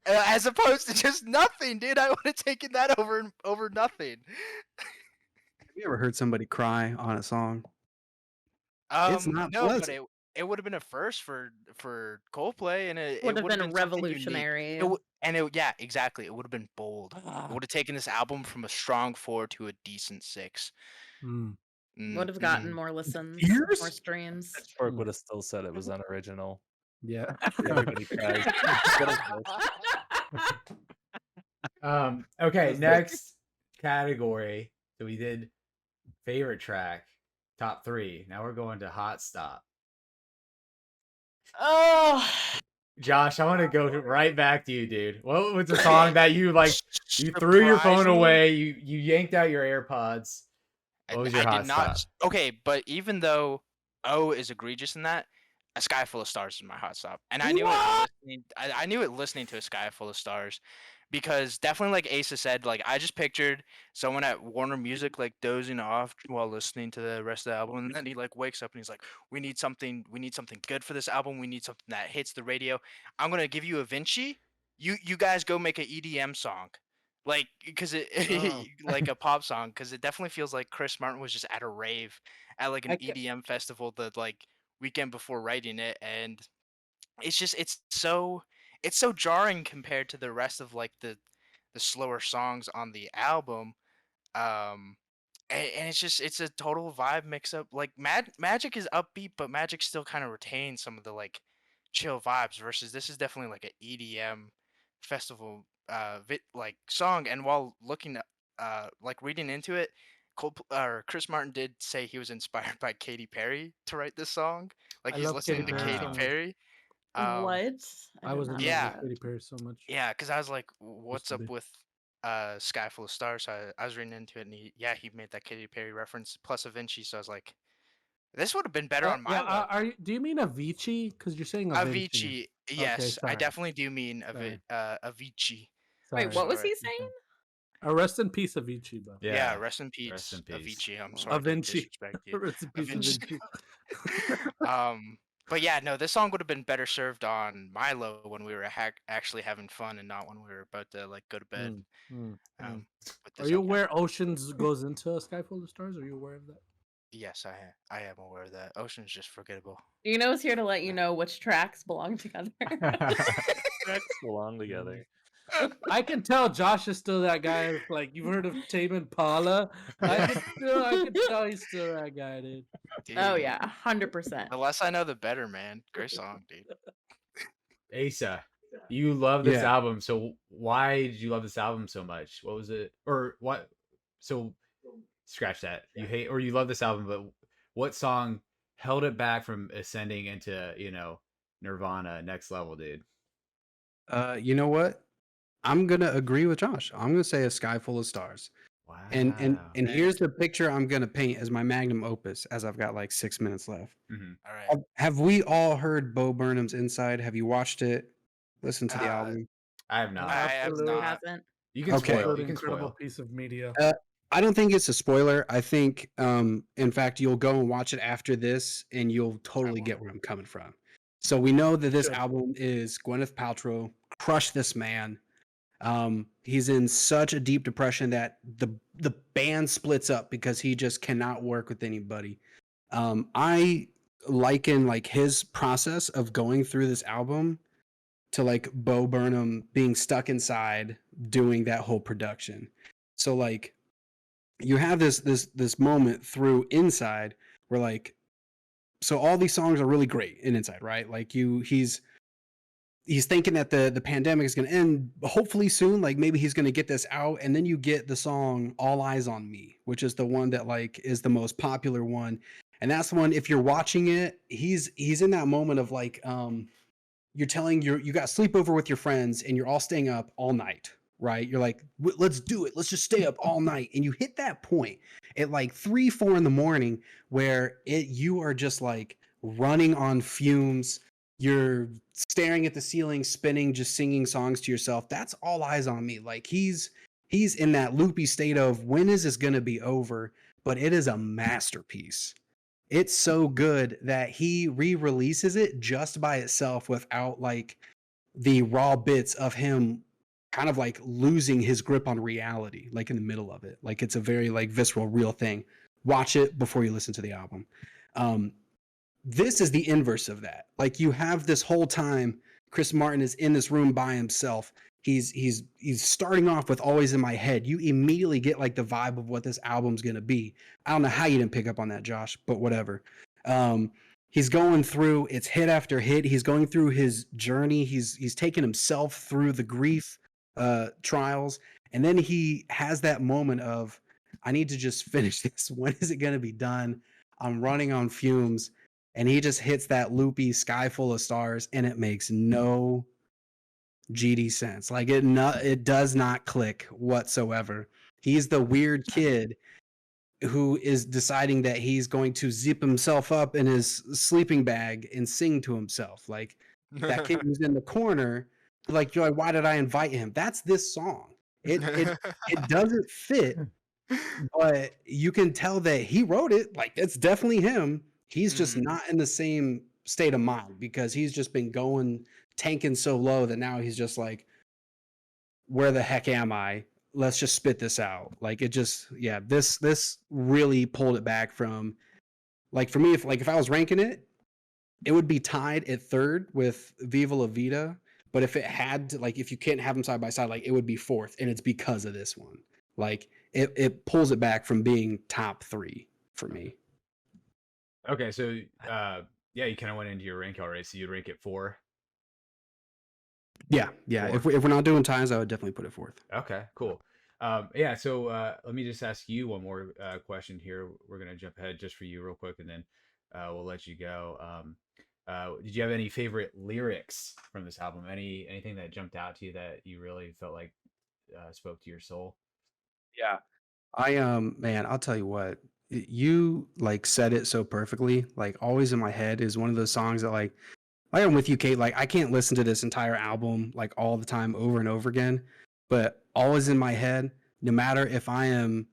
as opposed to just nothing, dude. I would have taken that over nothing. Have you ever heard somebody cry on a song? It's not No, but pleasant. it would have been a first for Coldplay, and it Would have would have been been something unique. revolutionary. Yeah, exactly. It would have been bold. It would have taken this album from a strong 4 to a decent 6. Mm. Would have gotten more listens, Years? more streams. Pitchfork would have still said it was unoriginal. Yeah. Everybody cries. Okay, next category. So we did favorite track, top 3. Now we're going to hot stop. Oh, Josh, I want to go right back to you, dude. What was the song that you like? You threw your phone Surprisingly, away. You yanked out your AirPods. What was your I hot did not. stop? Okay, but even though O is egregious in that, A Sky Full of Stars is my hot stop, and I knew it listening. I knew it listening to A Sky Full of Stars, because definitely, like Asa said, like I just pictured someone at Warner Music like dozing off while listening to the rest of the album, and then he like wakes up and he's like, we need something good for this album. We need something that hits the radio. I'm gonna give you a Vinci. You guys go make an EDM song. Like, because it Oh. like a pop song, because it definitely feels like Chris Martin was just at a rave, at like an I ca- EDM festival the like weekend before writing it, and it's so jarring compared to the rest of like the slower songs on the album. um and it's a total vibe mix up. Like Magic is upbeat, but Magic still kind of retains some of the like chill vibes, versus this is definitely like an EDM festival like song. And while looking at like reading into it, Chris Martin did say he was inspired by Katy Perry to write this song. Like I he's love listening Katy to Perry Katy so much. Perry. what? I did was not in know love Yeah. with that. Katy Perry so much. Yeah, because I was like, what's to up be. with Sky Full of Stars? So I was reading into it, and he made that Katy Perry reference plus a Vinci. So I was like, this would have been better on my Yeah. list. Do you mean Avicii? Because you're saying Avicii. Avicii, yes, I sorry. definitely do mean Sorry. Avicii. Sorry. Wait, what was Sorry. he saying? Rest in peace, Avicii, bro. Yeah, rest in peace, Rest in peace. Avicii. I'm sorry to Avicii. disrespect you. Rest in peace, Avicii. Avicii. But yeah, no, this song would have been better served on Milo when we were actually having fun, and not when we were about to like go to bed. With Are this you album. aware Oceans goes into A Sky Full of Stars? Are you aware of that? Yes, I am aware of that. Ocean's just forgettable. Gino's here to let you know which tracks belong together. Tracks belong together. I can tell Josh is still that guy. Like, you've heard of Tame Impala. I can tell he's still that guy, dude. Oh Dude, yeah, 100%. The less I know, the better, man. Great song, dude. Asa, you love this Yeah. album. So why did you love this album so much? What was it? Or what? So scratch that. You hate or you love this album, but what song held it back from ascending into, Nirvana next level, dude? You know what? I'm gonna agree with Josh. I'm gonna say A Sky Full of Stars. Wow. And here's the picture I'm gonna paint as my magnum opus, as I've got like 6 minutes left. Mhm. All right. Have we all heard Bo Burnham's Inside? Have you watched it? Listened to the album? I have not. I have Absolutely. not. Hasn't. You can Okay. spoil. Absolutely You can incredible spoil. piece of media. I don't think it's a spoiler. I think, in fact, you'll go and watch it after this, and you'll totally will. get where I'm coming from. So we know that this Good. album is Gwyneth Paltrow. Crush this man. He's in such a deep depression that the band splits up because he just cannot work with anybody. I liken like his process of going through this album to like Bo Burnham being stuck inside doing that whole production. So like you have this moment through Inside where like, so all these songs are really great in Inside, right? Like he's thinking that the pandemic is going to end hopefully soon, like maybe he's going to get this out, and then you get the song All Eyes on Me, which is the one that like is the most popular one. And that's the one, if you're watching it, he's in that moment of like you're telling you got sleepover with your friends and you're all staying up all night, right? You're like, let's do it, let's just stay up all night. And you hit that point at like 3-4 in the morning where you are just like running on fumes. You're staring at the ceiling, spinning, just singing songs to yourself. That's All Eyes on Me. Like he's in that loopy state of when is this going to be over? But it is a masterpiece. It's so good that he re-releases it just by itself without like the raw bits of him kind of like losing his grip on reality, like in the middle of it. Like it's a very like visceral, real thing. Watch it before you listen to the album. This is the inverse of that. Like you have this whole time Chris Martin is in this room by himself. He's starting off with Always in My Head. You immediately get like the vibe of what this album's gonna be. I don't know how you didn't pick up on that, Josh, but whatever. He's going through, it's hit after hit. He's going through his journey. He's taking himself through the grief trials, and then he has that moment of, I need to just finish this. When is it going to be done? I'm running on fumes. And he just hits that loopy Sky Full of Stars, and it makes no GD sense. Like it does not click whatsoever. He's the weird kid who is deciding that he's going to zip himself up in his sleeping bag and sing to himself. Like that kid who's in the corner, like, you're like, why did I invite him? That's this song. It doesn't fit, but you can tell that he wrote it. Like, it's definitely him. He's just not in the same state of mind because he's just been tanking so low that now he's just like, where the heck am I? Let's just spit this out. Like, it just, yeah, this really pulled it back from, like, for me, if I was ranking it, it would be tied at third with Viva La Vida. But if it had to, like, if you can't have them side by side, like, it would be fourth, and it's because of this one. Like, it pulls it back from being top 3 for me. Okay, so yeah, you kind of went into your rank already, so you'd rank it 4. Yeah. If we're not doing ties, I would definitely put it fourth. Okay, cool. Yeah, so let me just ask you one more question here. We're gonna jump ahead just for you real quick, and then we'll let you go. Did you have any favorite lyrics from this album? Anything that jumped out to you that you really felt like spoke to your soul? Yeah. Man, I'll tell you what, you like said it so perfectly. Like, Always in My Head is one of those songs that, like I'm with you, Kate. Like, I can't listen to this entire album like all the time over and over again, but Always in My Head, no matter if I am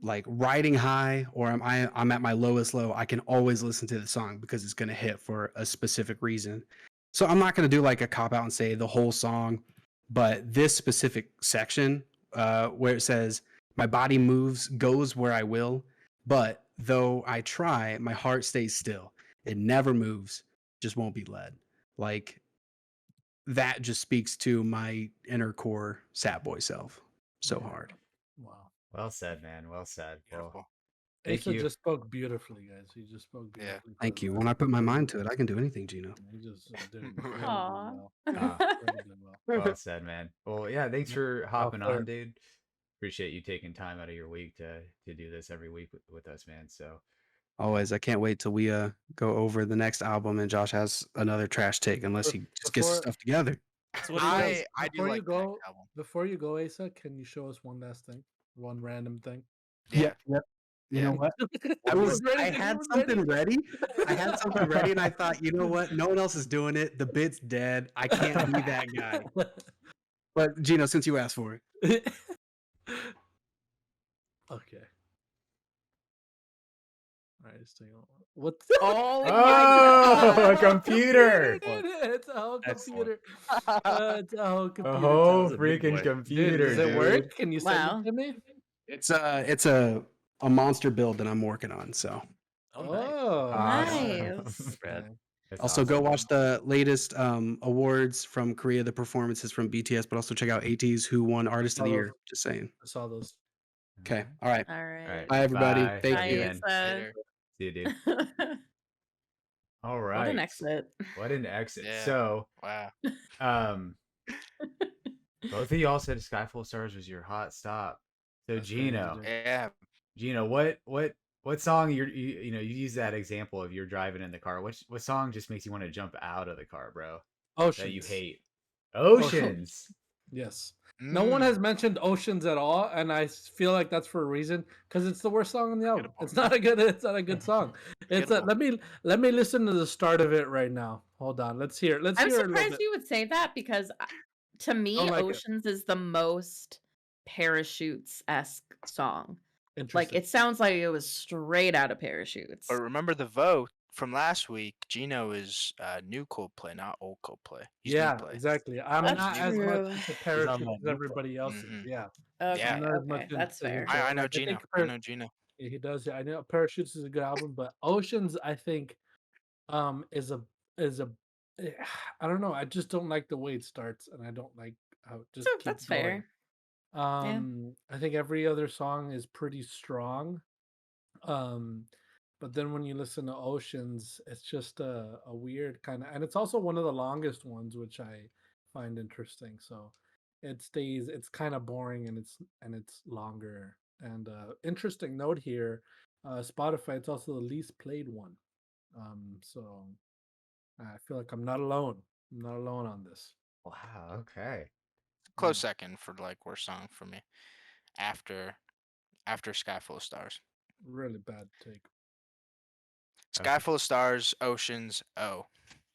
like riding high or I'm at my lowest low, I can always listen to the song because it's gonna hit for a specific reason. So I'm not gonna do like a cop out and say the whole song, but this specific section where it says, "My body moves, goes where I will, but though I try, my heart stays still. It never moves, just won't be led." Like, that just speaks to my inner core sad boy self so hard. Wow. Well said, man. Well said. Well, Beautiful. thank Asa you. just spoke beautifully, guys. He just spoke Yeah. beautifully. Thank you. When I put my mind to it, I can do anything, Gino. He just did incredibly Aw. well. Ah, Incredibly well. well said, man. Well, yeah, thanks for hopping fair. on, dude. Appreciate you taking time out of your week to do this every week with us, man. So Always. I can't wait till we go over the next album and Josh has another trash take unless he just gets his Before- stuff together. That's what he does. I do Before you like the go, next album. before you go, Asa, can you show us one last thing? One random thing. Yeah. Yep. You know what? I was ready. I had something ready. I had something ready, and I thought, you know what? No one else is doing it. The bit's dead. I can't be that guy. But Gino, since you asked for it, Okay. All right, just what's Oh, Oh, a computer. It's a whole Excellent. computer. It's a whole a computer. whole That was a big freaking boy. computer, Dude, does it dude. work? Can you send Wow. it to me? it's a monster build that I'm working on. So Oh, nice. Awesome. Nice. Rad. That's also go awesome. watch the latest awards from Korea, the performances from BTS, but also check out ATEEZ, who won Artist of the Year. Just saying. I saw those. Okay. All right. All All right. right. Bye, everybody. Bye. Thank Bye, you. man. Asa. Later. See you, dude. All right. What an exit. What an exit. Yeah. So, Wow. both of y'all said Skyfall Stars was your hot stop. So That's Gino, crazy. Yeah. Gino, what song you use that example of you're driving in the car? What song just makes you want to jump out of the car, bro? Oceans. That you hate? Oceans. Yes. No one Mm. has mentioned Oceans at all, and I feel like that's for a reason because it's the worst song on the album. Forgettable. It's not a good. It's not a good song. It's a, Forgettable. let me listen to the start of it right now. Hold on. Let's hear it. Let's I'm hear it a little surprised bit. you would say that because to me, Don't like it. Oceans is the most Parachutes-esque song. Like, Interesting. it sounds like it was straight out of Parachutes. But remember the vote from last week. Gino is new Coldplay, not old Coldplay. He's new Yeah, play. exactly. I'm That's not as much true. into on Parachutes that as new everybody else is. Mhm. Yeah. Okay, I'm not as much okay, that's into his fair. I know Like, I Gino. think I know Gino. Yeah, he does. Yeah, I know Parachutes is a good album, but Oceans, I think, is a I don't know. I just don't like the way it starts, and I don't like how it just So keeps that's going. fair. Yeah. I think every other song is pretty strong. Um, but then when you listen to Oceans, it's just a weird kind of, and it's also one of the longest ones, which I find interesting. So it's kind of boring, and it's longer. And interesting note here, Spotify, it's also the least played one. So I feel like I'm not alone. I'm not alone on this. Wow. Okay. Close second for like worst song for me after Sky Full of Stars. Really bad take. Sky Full of Stars, Oceans, Oh.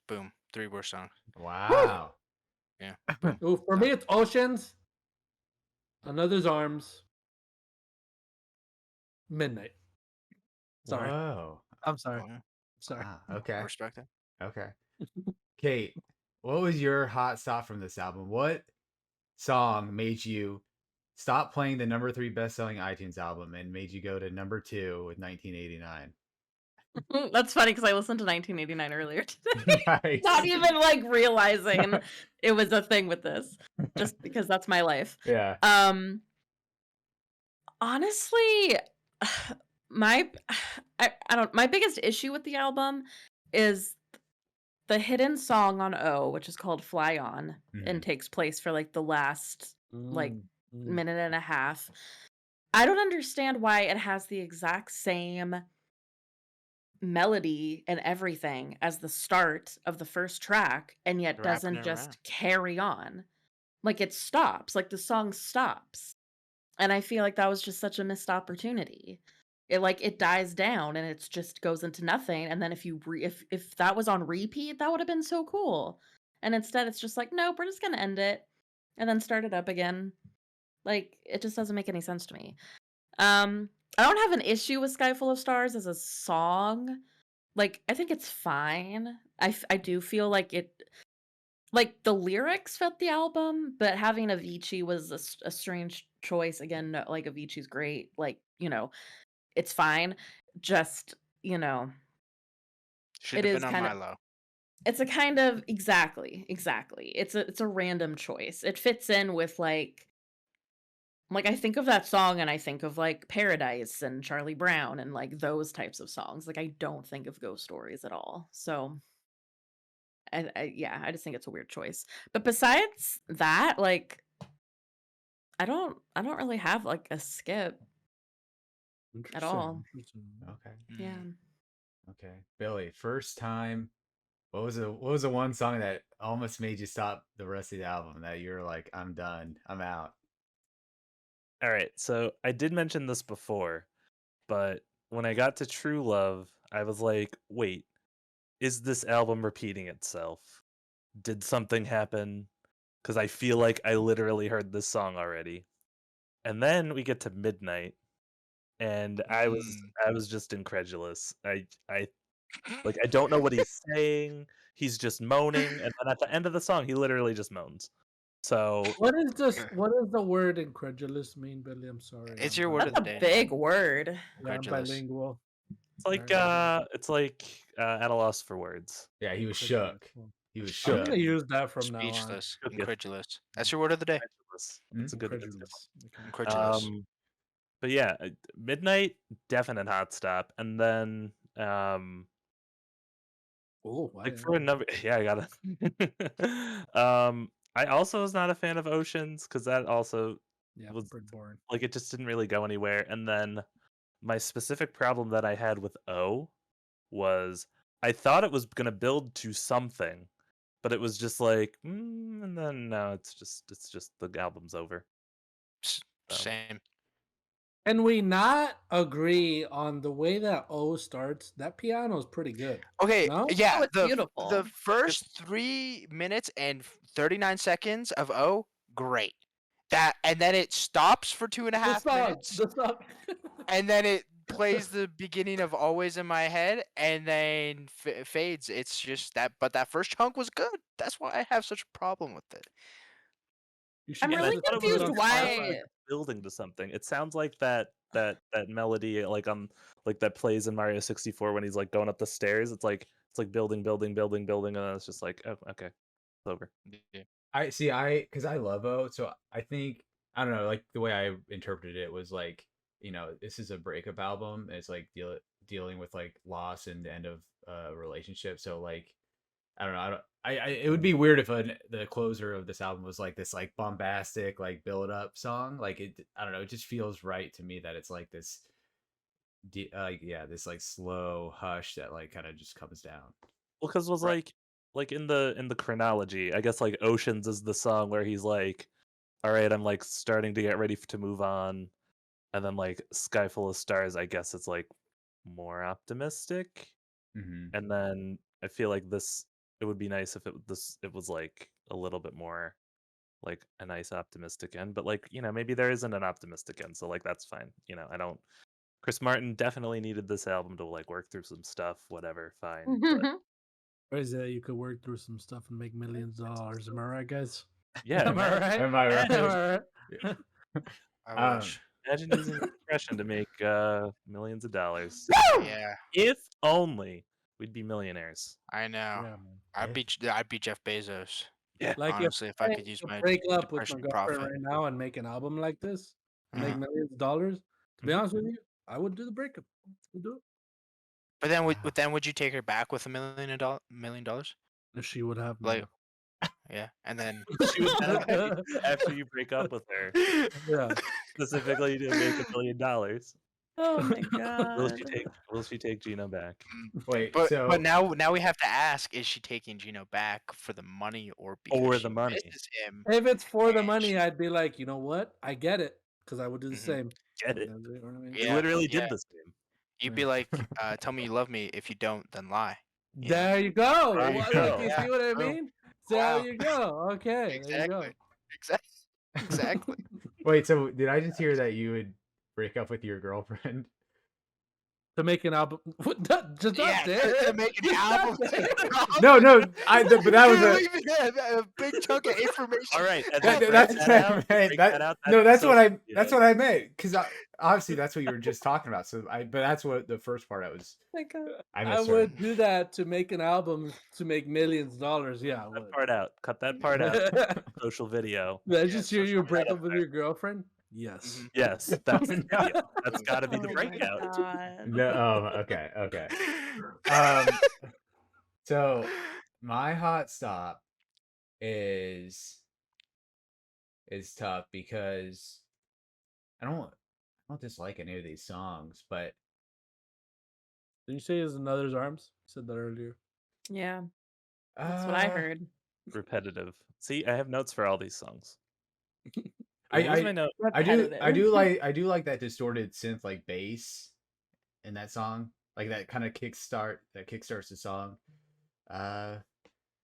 Boom. 3 worst songs. Wow. Yeah. Boom. Ooh, for me, it's Oceans, Another's Arms, Midnight. Sorry. Whoa. I'm sorry. Well, Sorry. Wow. I Okay. respect it. Okay. Kate, what was your hot stop from this album? What song made you stop playing the number 3 best-selling iTunes album and made you go to number 2 with 1989? That's funny because I listened to 1989 earlier today. Nice. Not even like realizing it was a thing with this, just because that's my life. Yeah. Honestly, my my biggest issue with the album is the hidden song on O, which is called Fly On, and takes place for like the last like minute and a half. I don't understand why it has the exact same melody and everything as the start of the first track, and yet Wrapping doesn't it just around. carry on. Like it stops, like the song stops. And I feel like that was just such a missed opportunity. It dies down and it's just goes into nothing. And then if that was on repeat, that would have been so cool. And instead it's just like, nope, we're just gonna end it and then start it up again. Like it just doesn't make any sense to me. I don't have an issue with Sky Full of Stars as a song. Like I think it's fine. I do feel like like the lyrics fit the album, but having Avicii was a strange choice. Again, no, like Avicii's great. Like, it's fine. Just, Should it have is been on kind of Milo. it's a kind of exactly. It's a random choice. It fits in with like I think of that song and I think of like Paradise and Charlie Brown and like those types of songs. Like I don't think of Ghost Stories at all. So I just think it's a weird choice. But besides that, like I don't really have like a skip at all. Interesting. Okay. Yeah. Mm. Okay. Billy, first time. What was the one song that almost made you stop the rest of the album that you were like, I'm done. I'm out. All right, so I did mention this before, but when I got to True Love, I was like, wait, is this album repeating itself? Did something happen? Because I feel like I literally heard this song already. And then we get to Midnight, and I was just incredulous. I like I don't know what he's saying. He's just moaning, and then at the end of the song, he literally just moans. So What is the word incredulous mean, Billy? I'm sorry. It's I'm your word bi- of That's the a day. big word. Yeah, I'm Incredulous. bilingual. it's like at a loss for words. Yeah, he was Incredulous. shook. He was I'm shook. gonna use that from now on. Speechless. Okay. Incredulous. That's your word of the day. Incredulous. That's a good one. Incredulous. Okay. Incredulous. But yeah, Midnight, definite hot stop, and then Oh, like for a number, yeah, I gotta. I also was not a fan of Oceans because that also was pretty boring. like it just didn't really go anywhere. And then my specific problem that I had with O was I thought it was gonna build to something, but it was just like, and then no, it's just the album's over. Same. Can we not agree on the way that O starts? That piano is pretty good. Okay, No? yeah, Oh, it's the beautiful. first 3 minutes and 39 seconds of O, great. That and then it stops for 2.5 minutes, The song. and then it plays the beginning of Always in My Head, and then fades. It's just that, but that first chunk was good. That's why I have such a problem with it. I'm And I really thought it was confused just why. building to something. It sounds like that melody like that plays in Mario 64 when he's like going up the stairs. It's It's like building, building, and then it's just like, oh, okay, it's over. Yeah. because I love O, so I think I don't know, like the way I interpreted it was like, this is a breakup album. It's like dealing with like loss and the end of a relationship. So like, I don't know. It would be weird if the closer of this album was like this like bombastic like build up song. Like I don't know. It just feels right to me that it's like this, this like slow hush that like kind of just comes down. Well, because it was Right. like in the chronology, I guess like Oceans is the song where he's like, all right, I'm like starting to get ready to move on, and then like Sky Full of Stars, I guess it's like more optimistic, Mm-hmm. and then I feel like it would be nice if it was like a little bit more like a nice optimistic end, but like maybe there isn't an optimistic end, so like that's fine. I don't. Chris Martin definitely needed this album to like work through some stuff, whatever, fine. But Or is that you could work through some stuff and make millions of dollars? Am I right, guys? yeah, Am I right? Am I right? Am I right? I wish. Imagine using depression to make millions of dollars. Yeah, If only we'd be millionaires. I know. Yeah, man. I'd be Jeff Bezos. Yeah. Like Honestly, if I could use to my break up with my depression girlfriend profit. right now and make an album like this and make Mhm. millions of dollars, to be honest with you, I would do the breakup. Would do it But then would you take her back with $1 million? if she would have me. Like, yeah, and then She would have after you break up with her, Yeah. specifically to make $1 million. Oh my Will she take Gino back? Wait, but so now we have to ask: is she taking Gino back for the money or because Or she the money. misses him? If it's for the and money, she- I'd be like, you know what? I get it because I would do the Mhm. same. Get it? You know what I mean? He Yeah, literally yeah. did the same. You'd be like, "Tell me you love me. If you don't, then lie." You know? There you go. There you What, go. like, you Yeah, see what I boom. mean? There Wow. you go. Okay, there you go. Exactly. wait, so did I just hear that you would break up with your girlfriend? To make an album, just Yeah, not there. to make an album. No, but that was a big chunk of information. All right, and That, then that's break what that I out, meant. break That, that out, no, that's so- what I yeah. that's what I meant. Because obviously that's what you were just talking about. But that's what the first part I was. I I misheard. would do that to make an album to make millions of dollars. Yeah, I Cut would. that part out. Cut that part out. Social video. Did I just hear you social break media up with your girlfriend? Yes. Mhm. Yes, that's the No. video. That's got to be the Oh my breakout. God. No, okay. So my hot stop is tough because I don't dislike any of these songs, but Did you say is Another's Arms? You said that earlier. Yeah, that's what I uh, heard. Repetitive. See, I have notes for all these songs. I- What was I- my note? I do Repetitive. I do like that distorted synth like bass in that song, like that kind of kickstarts the song. I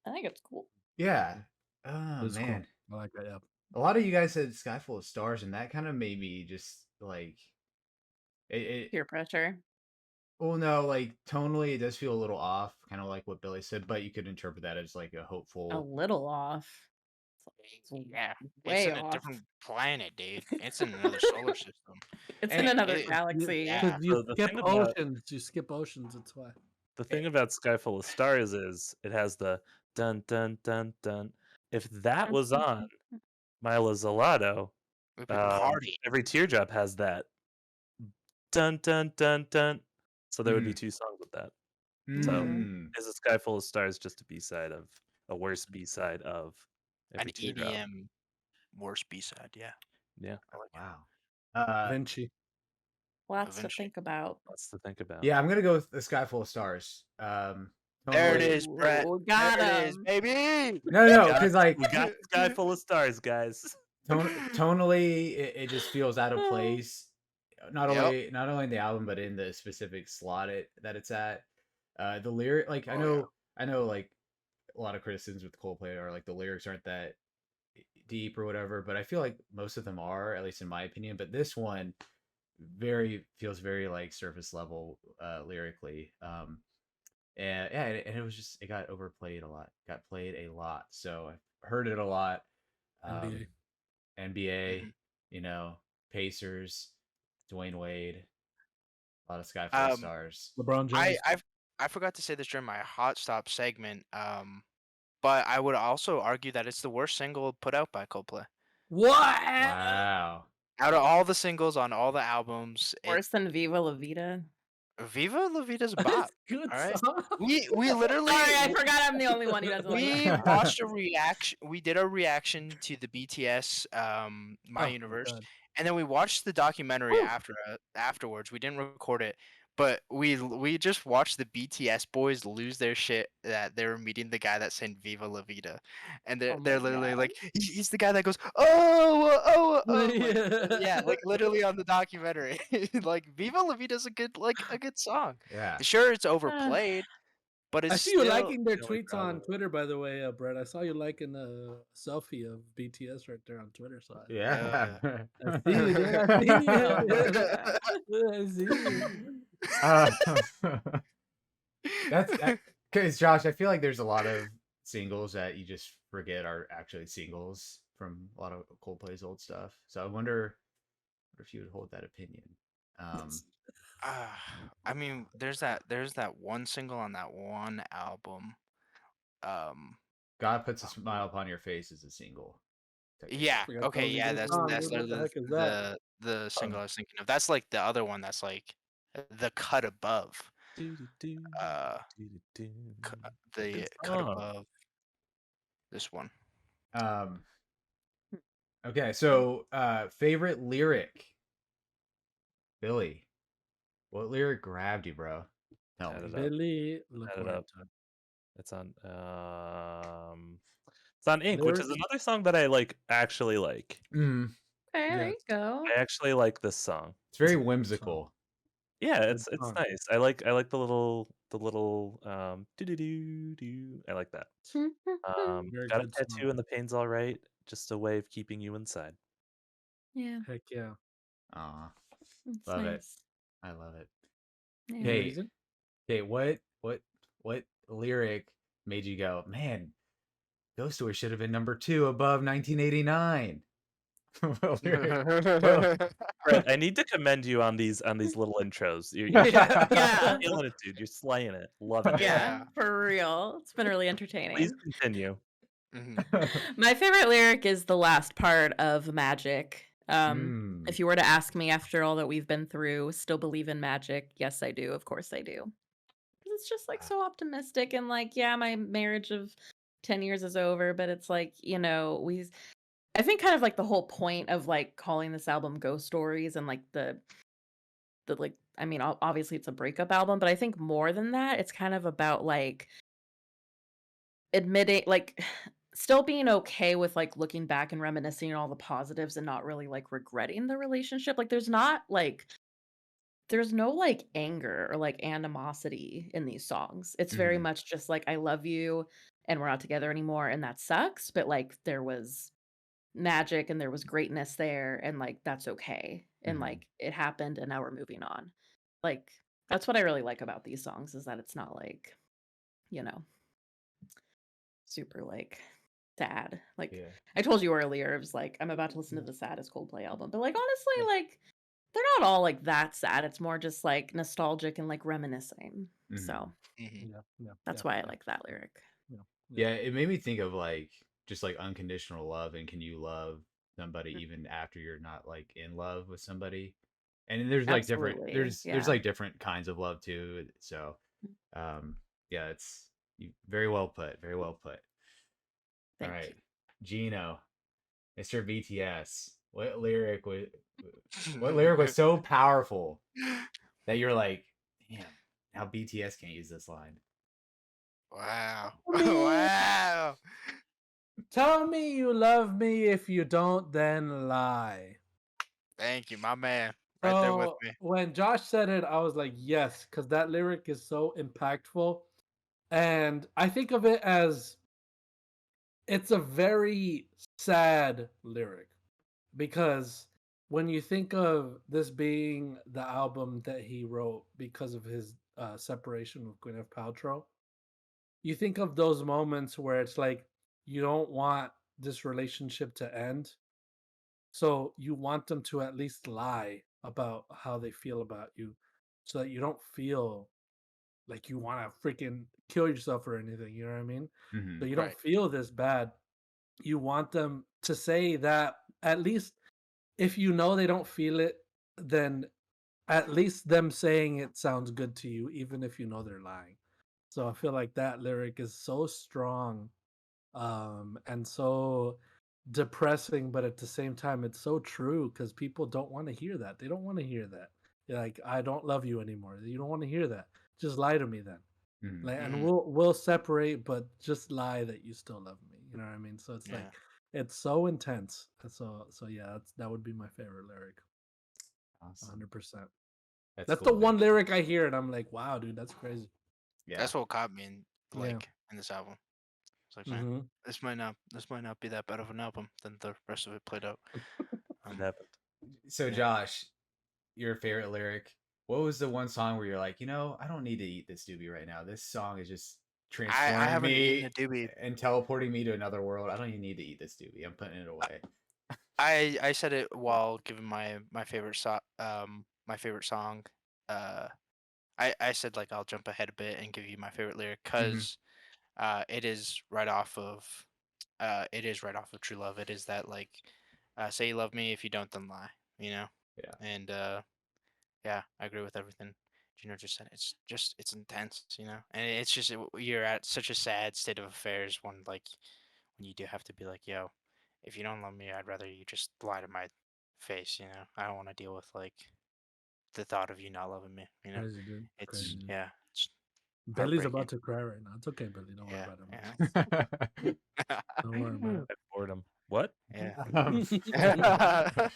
think it's cool. Yeah. Oh It's cool. man, I like that. Yeah. a lot of you guys said "Sky Full of Stars," and that kind of made me just like it. Peer pressure. Well, no, like tonally, it does feel a little off, kind of like what Billy said, but you could interpret that as like a A hopeful. little off. Yeah, Way it's in a off. different planet, dude. It's in another solar system. It's And in another it- galaxy. yeah. Because you So the skip thing about- oceans. You skip oceans. That's why. The thing about Sky Full of Stars is it has the dun dun dun dun. If that was on Milo Zelato, We've been party. every teardrop has that dun dun dun dun. So there would be two songs with that. So Mm. is a Sky Full of Stars just a B-side of a worse B-side of An every teardrop? EDM worst B-side. Yeah. Yeah, I like it. Wow. Vinci. Lots to Eventually. think about. lots to think about. Yeah, I'm gonna go with "The Sky Full of Stars." There it tonally- is, Brett. Ooh, got There it is, him. baby. No, because like We got Sky Full of Stars, guys. tonally, it just feels out of place. Not Yep. only in the album, but in the specific slot that it's at. The lyric, like I Oh, know, like a lot of criticisms with Coldplay are like the lyrics aren't that deep or whatever, but I feel like most of them are, at least in my opinion. But this one feels very like surface level lyrically. And yeah, and it was just it got overplayed a lot, got played a lot. So I heard it a lot. NBA. NBA, Pacers, Dwayne Wade, a lot of Sky Full of Stars. LeBron James. I forgot to say this during my hot stop segment. But I would also argue that it's the worst single put out by Coldplay. What? Wow. Out of all the singles on all the albums, Worse than Viva La Vida. Viva La Vida's a It's bop. good All right, song. we literally Sorry, I forgot I'm the only one who doesn't like we that. watched a reaction. We did a reaction to the BTS My Oh, Universe, God. and then we watched the documentary Woo. afterwards. We didn't record it, but we just watched the BTS boys lose their shit that they were meeting the guy that sang Viva La Vida, and Oh they're my literally God. like, he's the guy that goes oh like, Yeah. yeah, like literally on the documentary. Like Viva La Vida is a good song. Yeah. Sure, it's overplayed, but I it's see you still liking their the only tweets on problem. Twitter, by the way, Brett. I saw you liking a selfie of BTS right there on Twitter. So Yeah. I see you there. I see Oh my you. god. I see you. That's because Josh, I feel like there's a lot of singles that you just forget are actually singles from a lot of Coldplay's old stuff. So I wonder if you would hold that opinion. I mean, there's that one single on that one album. God Puts a Smile Upon Your Face is a single. technically. Yeah. Forgot Okay. the Yeah. name of the That's song, that's dude. What the literally heck is that? the single I was thinking of. That's like the other one. That's like the cut above. Uh, the Good cut song. above this one. Um. Okay, so favorite lyric, Billy. What lyric grabbed you, bro? Tell Add me. it up. Billy, look Add it what up. I've done. It's on Ink, which is Lyric? another song that I like actually like. Mm, Okay, there Yeah. you go. I actually like this song. it's very It's a good whimsical. Yeah, Good it's song. nice. I like the little do do do do. I like that. Very Got a good song. tattoo and the pain's all right. Just a way of keeping you inside. Yeah, Heck yeah. Aw, it's love it. nice. I love it. Yeah. Hey, Amazing. hey, what lyric made you go, man, Ghost Story should have been number 2 above 1989? What lyric? Brett, I need to commend you on these little intros. You're Yeah. killing it, dude. You're slaying it. Loving it. Yeah, for real. It's been really entertaining. Please continue. My favorite lyric is the last part of Magic. Mm. If you were to ask me after all that we've been through, still believe in magic? Yes, I do. Of course I do. 'Cause it's just like so optimistic and like, yeah, my marriage of 10 years is over, but it's like, I think kind of like the whole point of like calling this album Ghost Stories and like the like, I mean, obviously it's a breakup album, but I think more than that, it's kind of about like admitting like still being okay with like looking back and reminiscing on all the positives and not really like regretting the relationship. Like there's no like anger or like animosity in these songs. It's very Mhm. much just like I love you and we're not together anymore and that sucks, but like there was magic and there was greatness there and like that's okay. And Mhm. like it happened and now we're moving on. Like that's what I really like about these songs is that it's not like, you know, super like sad. Like Yeah. I told you earlier, it was like I'm about to listen to the saddest Coldplay album, but like honestly, Yeah. like they're not all like that sad. It's more just like nostalgic and like reminiscing. Mhm. So Yeah. that's why I like that lyric. Yeah, it made me think of like just like unconditional love and can you love somebody even after you're not like in love with somebody? And there's like different Absolutely. there's Yeah. like different kinds of love too. So yeah, it's very well put. Very well put. All Thank right. you. Gino, Mr. BTS. What lyric was so powerful that you're like, damn, now BTS can't use this line. Wow. Me. Wow. Tell me you love me. If you don't, then lie. Thank you, my man. Right there with So me. when Josh said it, I was like, yes, because that lyric is so impactful. And I think of it as it's a very sad lyric because when you think of this being the album that he wrote because of his separation with Gwyneth Paltrow, you think of those moments where it's like you don't want this relationship to end, so you want them to at least lie about how they feel about you so that you don't feel like you want to freaking kill yourself or anything. You know what I mean? Mhm. So you don't Right. feel this bad. You want them to say that at least if you know they don't feel it, then at least them saying it sounds good to you, even if you know they're lying. So I feel like that lyric is so strong, and so depressing, but at the same time, it's so true because people don't want to hear that. They don't want to hear that. They're like, I don't love you anymore. You don't want to hear that. Just lie to me then. Mhm. Like, and Mhm. we'll separate, but just lie that you still love me. You know what I mean? So it's Yeah. like it's so intense. So yeah, that would be my favorite lyric. Awesome. 100%. That's That's cool, the man. one lyric I hear and I'm like, wow, dude, that's crazy. Yeah. That's what caught me in Yeah. in this album. It's like, man, hmm this might not be that bad of an album than the rest of it played out. It Um, happened. So Yeah. Josh, your favorite lyric? What was the one song where you're like, I don't need to eat this doobie right now. This song is just I transforming haven't eaten me a doobie. and teleporting me to another world. I don't even need to eat this doobie. I'm putting it away. I said it while giving my favorite my favorite song. I said like I'll jump ahead a bit and give you my favorite lyric because it is right off of True Love. It is that like say you love me, if you don't then lie, you know? Yeah. And yeah, I agree with everything Gino just said. It's intense, you know? And it's just you're at such a sad state of affairs when you do have to be like, yo, if you don't love me, I'd rather you just lie to my face, you know? I don't want to deal with like the thought of you not loving me, you know? Crazy, dude. It's Crazy. Dude. yeah, it's Billy's heartbreaking. about to cry right now. It's okay, Billy. Don't worry Yeah, about it. yeah. Man. Don't worry about I boredom. What? Yeah. it.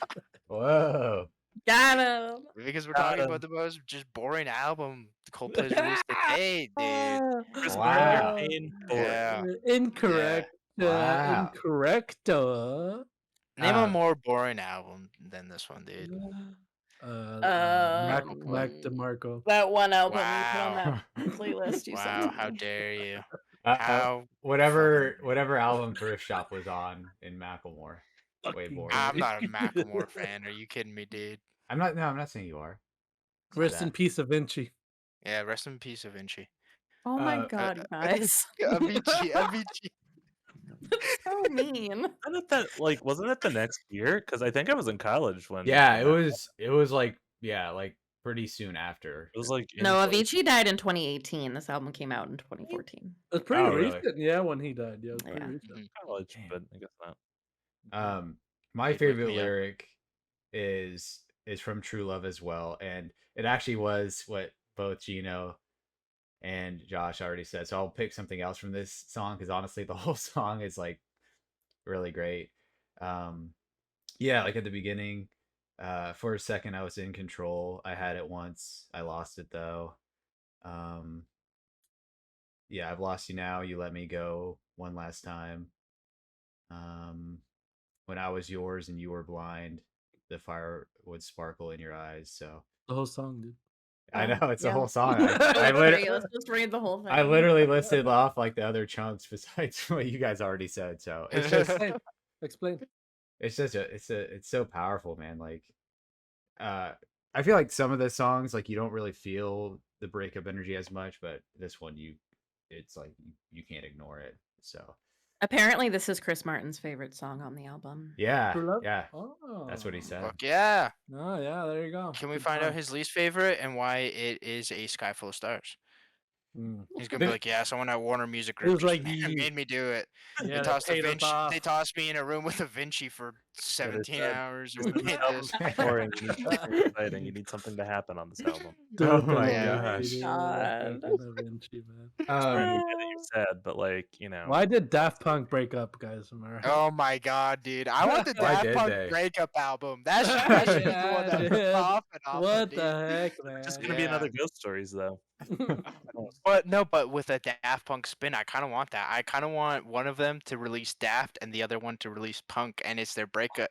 Whoa. Got him. Because we're Got talking him. about the most just boring album Coldplay's released today, dude. Chris Wow. Martin, you're paying for it. Yeah. Incorrect. Wow. Incorrecto. Name a more boring album than this one, dude. Mac Coldplay. DeMarco. That one album you put on Wow. that playlist you sent Wow, to how me. dare you? Uh, How whatever album Thrift Shop was on in Macklemore. Way Fucking boring. I'm not a Macklemore fan. Are you kidding me, dude? I'm not saying you are. Rest in that. peace, Avicii. Yeah, rest in peace, Avicii. Oh my Uh, god, guys. Avicii. That's so mean. Wasn't it the next year? Because I think I was in college when. Yeah, when it was like pretty soon after. It was like No, Avicii died in 2018. This album came out in 2014. It's pretty Oh, really? recent, yeah, when he died. Yeah, it was pretty Yeah. recent. college, Damn. but I guess not. My Wake favorite me up. lyric is from True Love as well, and it actually was what both Gino and Josh already said. So I'll pick something else from this song because honestly, the whole song is like really great. Yeah, like at the beginning, for a second I was in control. I had it once, I lost it though. Yeah, I've lost you now. You let me go one last time. When I was yours and you were blind, the fire would sparkle in your eyes. So The whole song, dude. I know it's the Yeah. whole song. Okay, let's just read the whole thing. I literally listed off like the other chunks besides what you guys already said. So it's just Explain. it's so powerful, man. Like I feel like some of the songs like you don't really feel the breakup energy as much, but this one it's like you can't ignore it. So Apparently, this is Chris Martin's favorite song on the album. yeah, True Love? yeah, Oh. that's what he said. Fuck yeah. Oh, yeah, there you go. Can we Good find out song. his least favorite and why it is A Sky Full of Stars? Mm. He's gonna be like, yeah, someone at Warner Music It Group was just like made me do it. Yeah, They tossed me in a room with a Vinci for 17 hours and we made this. Boring. You need something exciting. You need something to happen on this album. Oh Dude, my Yeah. gosh. God. Vinci, man. I get that you're sad, but like Why did Daft Punk break up, guys? Am I right? Oh my god, dude. I want the Why Daft did Punk they? breakup album. That should be the one that Yeah, ripped dude. off and off. What dude. the heck, man? just gonna be another Ghost Stories though. But with a Daft Punk spin, I kind of want that. I kind of want one of them to release Daft and the other one to release Punk, and it's their breakup.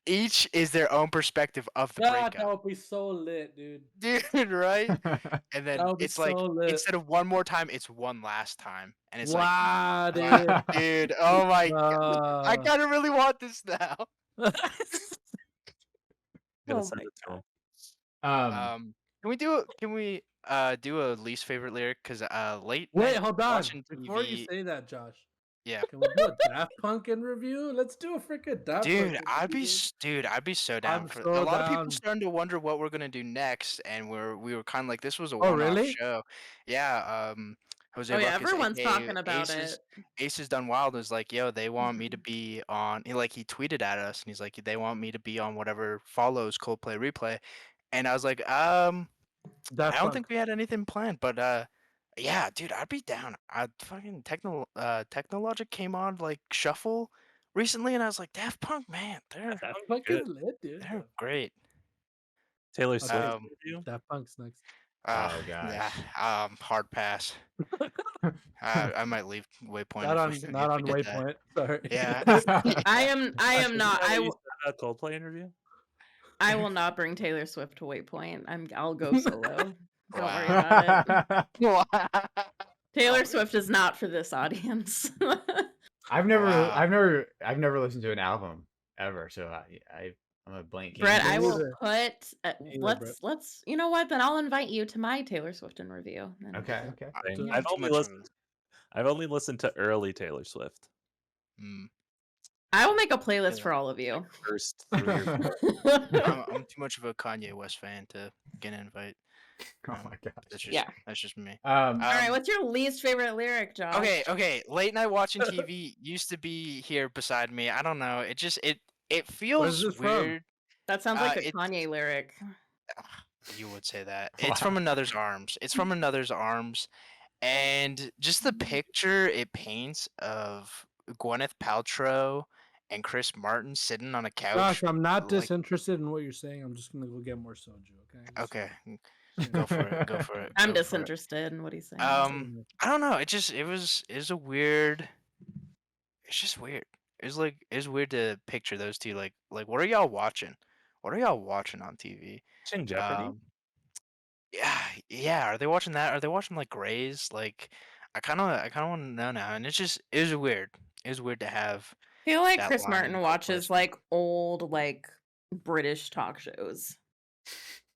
Each is their own perspective of the God, breakup. that would be so lit, dude. Dude, right? And then That would be it's like so lit. instead of one more time, it's one last time, and it's Wow, like, dude. dude, oh my god, I kind of really want this now. Gotta Oh send my it to him. Can we do it? Can we do a least favorite lyric because late Wait, night hold on. watching Before you TV. say that, Josh, Yeah, can we do a Daft Punk in review? Let's do a freaking Daft Punk dude, in I'd be review. dude, I'd be so down I'm for. A so lot of people down. starting to wonder what we're gonna do next, and we were kind of like this was a Oh, one-off really? show. Yeah, Jose Oh yeah, Ruckus, everyone's aka talking about it. Aces Done Wild, was like, yo, they want me to be on. He tweeted at us, and he's like, they want me to be on whatever follows Coldplay Replay, and I was like, Daft I don't Punk. think we had anything planned, but yeah, dude, I'd be down. I fucking Technologic came on like shuffle recently, and I was like, Daft Punk, man, Daft Daft Punk's Punk good. is lit, dude. they're great. Taylor Swift Okay, Um, interview. Daft Punk's next. Oh yeah, gosh. hard pass. I might leave Waypoint Not if on if not we on did that. Waypoint. Sorry. Yeah. I am Josh, is not. that what you said, Coldplay interview. I will not bring Taylor Swift to Waypoint. I'll go solo. Don't worry Wow. about it. Taylor Oh, Swift is not for this audience. I've wow. never listened to an album ever, so I'm a blank Brett, canvas. I will Neither. put. Neither, Brett. Let's. You know what? Then I'll invite you to my Taylor Swift in review. And Okay, okay. Same. Yeah. I've Too only much of listened. I've only listened to early Taylor Swift. Mm. I will make a playlist Yeah. for all of you. First 3 or 4. I'm too much of a Kanye West fan to get an invite. Oh my gosh. That's just me. All right, what's your least favorite lyric, Josh? Okay. Late night watching TV used to be here beside me. I don't know. It just it feels this from? weird. That sounds like a it's- Kanye lyric. You would say that. It's from Another's Arms. It's from Another's Arms, and just the picture it paints of Gwyneth Paltrow and Chris Martin sitting on a couch. Josh, I'm not like- disinterested in what you're saying. I'm just gonna go get more soju. Okay. Okay, go for it. Go for it. I'm go for it. disinterested in what he's saying. I don't know. It was a weird. It's just weird. It's weird to picture those two. Like what are y'all watching? What are y'all watching on TV? Watching Jeopardy. Yeah. Are they watching that? Are they watching like Grays? Like, I kind of want to know now. And it was weird. It was weird to have. I feel like that Chris line Martin in the watches question. like old like British talk shows.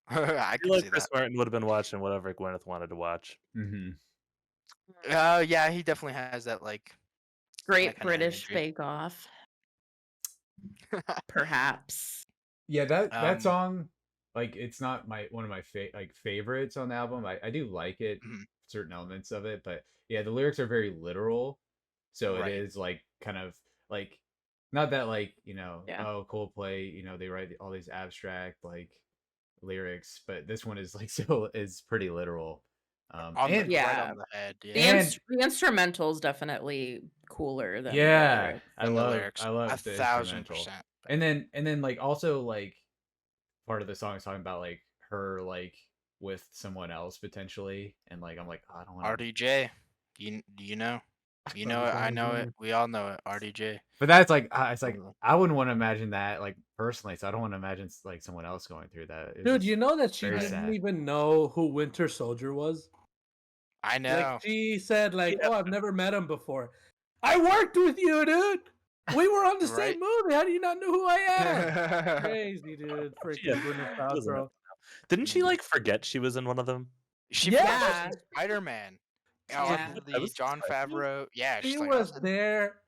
I I can feel like see Chris Martin would have been watching whatever Gwyneth wanted to watch. Mm-hmm. that. Yeah, he definitely has that like. Great kinda British imagery. Bake Off. Perhaps. Yeah, that Um, song, like, it's not one of my favorites on the album. I do like it, Mhm. certain elements of it, but yeah, the lyrics are very literal, so Right. it is like kind of like not that like Yeah. oh, Coldplay, they write all these abstract like lyrics, but this one is like still is pretty literal. Right Yeah. on the head. The, Yeah. the instrumental is definitely cooler than the Yeah, lyrics. I than the love lyrics. the 1,000%. instrumental. And then like also like part of the song is talking about like her like with someone else potentially, and like I'm like, oh, I don't want to. RDJ. Do you know? You know it. I know it. We all know it. RDJ. But that's like it's like Mhm. I wouldn't want to imagine that like personally, so I don't want to imagine like someone else going through that. It's Dude, just you know that she very didn't sad. even know who Winter Soldier was? I know. Like she said, like, Yeah. "Oh, I've never met him before." I worked with you, dude. We were on the Right. same movie. How do you not know who I am? Crazy, dude. Yeah, Freaking Gwyneth she doesn't Paltrow. know. Didn't she like forget she was in one of them? She Yeah. forgot Spider-Man. Yeah. On I the was John surprised. Favreau. Yeah, She she's like, was there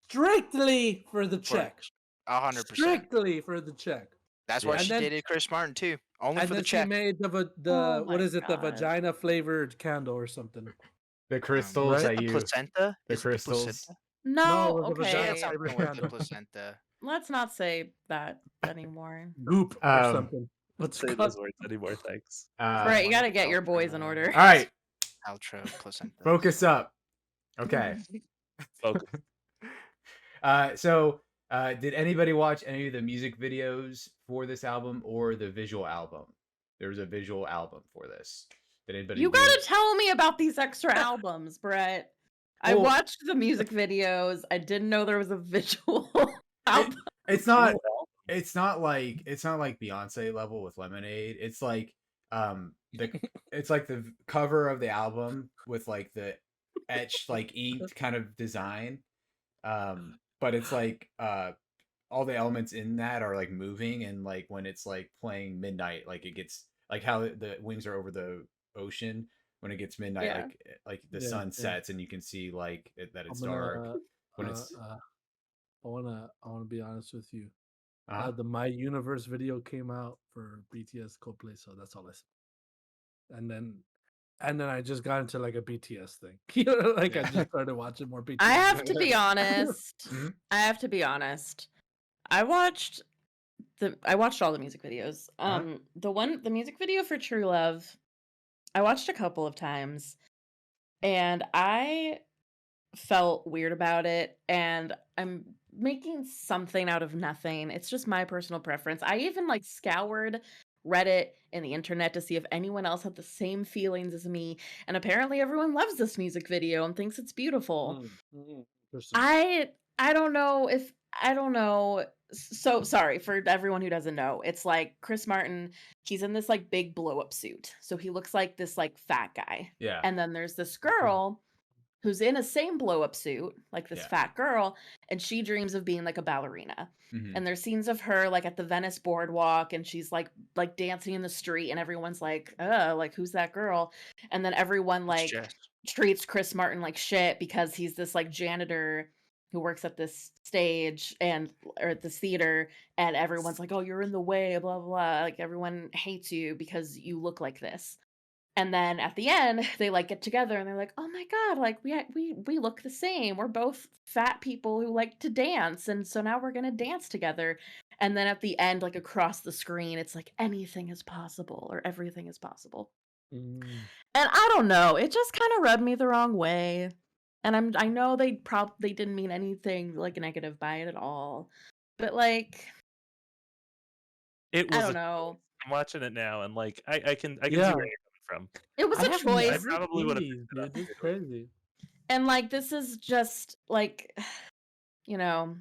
strictly for the check. 100%. Strictly for the check. That's why And she then- dated Chris Martin too. Only And for the then she check. made the Oh what my is it? The God. vagina flavored candle or something. The crystals right? that The you placenta. the Is it crystals. placenta? No, it was a She vagina had okay. flavor something with the candle. placenta. Let's not say that anymore. Goop or Um, something. What's Say it those called? words anymore, thanks. Right, you Gwyneth gotta get your boys in Paltrow. order. All right, Paltrow placenta. focus up. Okay. Focus. So did anybody watch any of the music videos for this album or the visual album? There was a visual album for this. Did anybody? You do gotta it? tell me about these extra albums, Brett. I Well- watched the music videos. I didn't know there was a visual album. It's not. It's not like Beyonce level with Lemonade. It's like it's like the cover of the album with like the etched like inked kind of design. But it's like all the elements in that are like moving, and like when it's like playing midnight, like it gets like how the wings are over the ocean when it gets midnight, Yeah. like the Yeah, sun yeah. sets and you can see like that I'm it's dark gonna when uh, it's I wanna be honest with you. uh The My Universe video came out for BTS Coldplay, so that's all I saw. And then I just got into like a BTS thing. Like I Yeah. just started watching more BTS. I have to be honest. Mhm. I have to be honest. I watched all the music videos. Uh-huh. The music video for True Love, I watched a couple of times and I felt weird about it, and I'm making something out of nothing. It's just my personal preference. I even like scoured Reddit and the internet to see if anyone else had the same feelings as me, and apparently everyone loves this music video and thinks it's beautiful. Interesting. I don't know if I don't know. So sorry for everyone who doesn't know. It's like Chris Martin, he's in this like big blow up suit. So he looks like this like fat guy. Yeah. And then there's this girl who's in a same blow up suit, like this Yeah. fat girl, and she dreams of being like a ballerina. Mhm. And there's scenes of her like at the Venice boardwalk and she's like dancing in the street and everyone's like, like who's that girl? And then everyone It's like Jess. treats Chris Martin like shit because he's this like janitor who works at this stage or at this theater, and everyone's like, oh, you're in the way, blah blah blah. Like everyone hates you because you look like this. And then at the end, they like get together and they're like, "Oh my god, like we look the same. We're both fat people who like to dance, and so now we're going to dance together." And then at the end, like across the screen, it's like anything is possible or everything is possible. Mm. And I don't know, it just kind of rubbed me the wrong way. And I know they didn't mean anything like negative by it at all. But like, It I was don't a know. I'm watching it now, and like I can see Yeah. where you're coming from. It was I a have choice. I probably would have these, picked it up dude. It's too. crazy. And like this is just like, you know,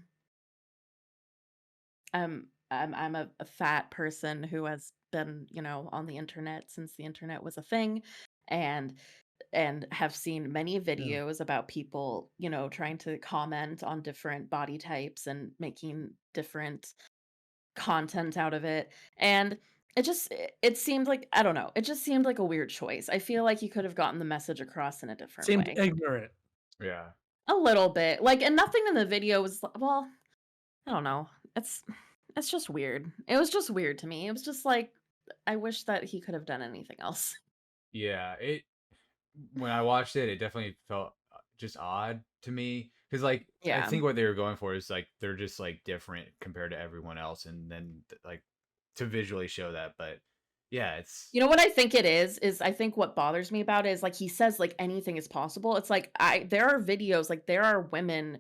I'm a fat person who has been, on the internet since the internet was a thing, and have seen many videos about people, trying to comment on different body types and making different content out of it. And it seemed like, I don't know, it just seemed like a weird choice. I feel like you could have gotten the message across in a different Seemed way. ignorant. Yeah. A little bit. Like, and nothing in the video was well, I don't know. It's just weird. It was just weird to me. It was just like I wish that he could have done anything else. Yeah, when I watched it, it definitely felt just odd to me because, like, I Yeah. think what they were going for is like they're just like different compared to everyone else, and then like to visually show that. But yeah, it's You know what I think it is I think what bothers me about it is like he says like anything is possible. It's like there are videos, like there are women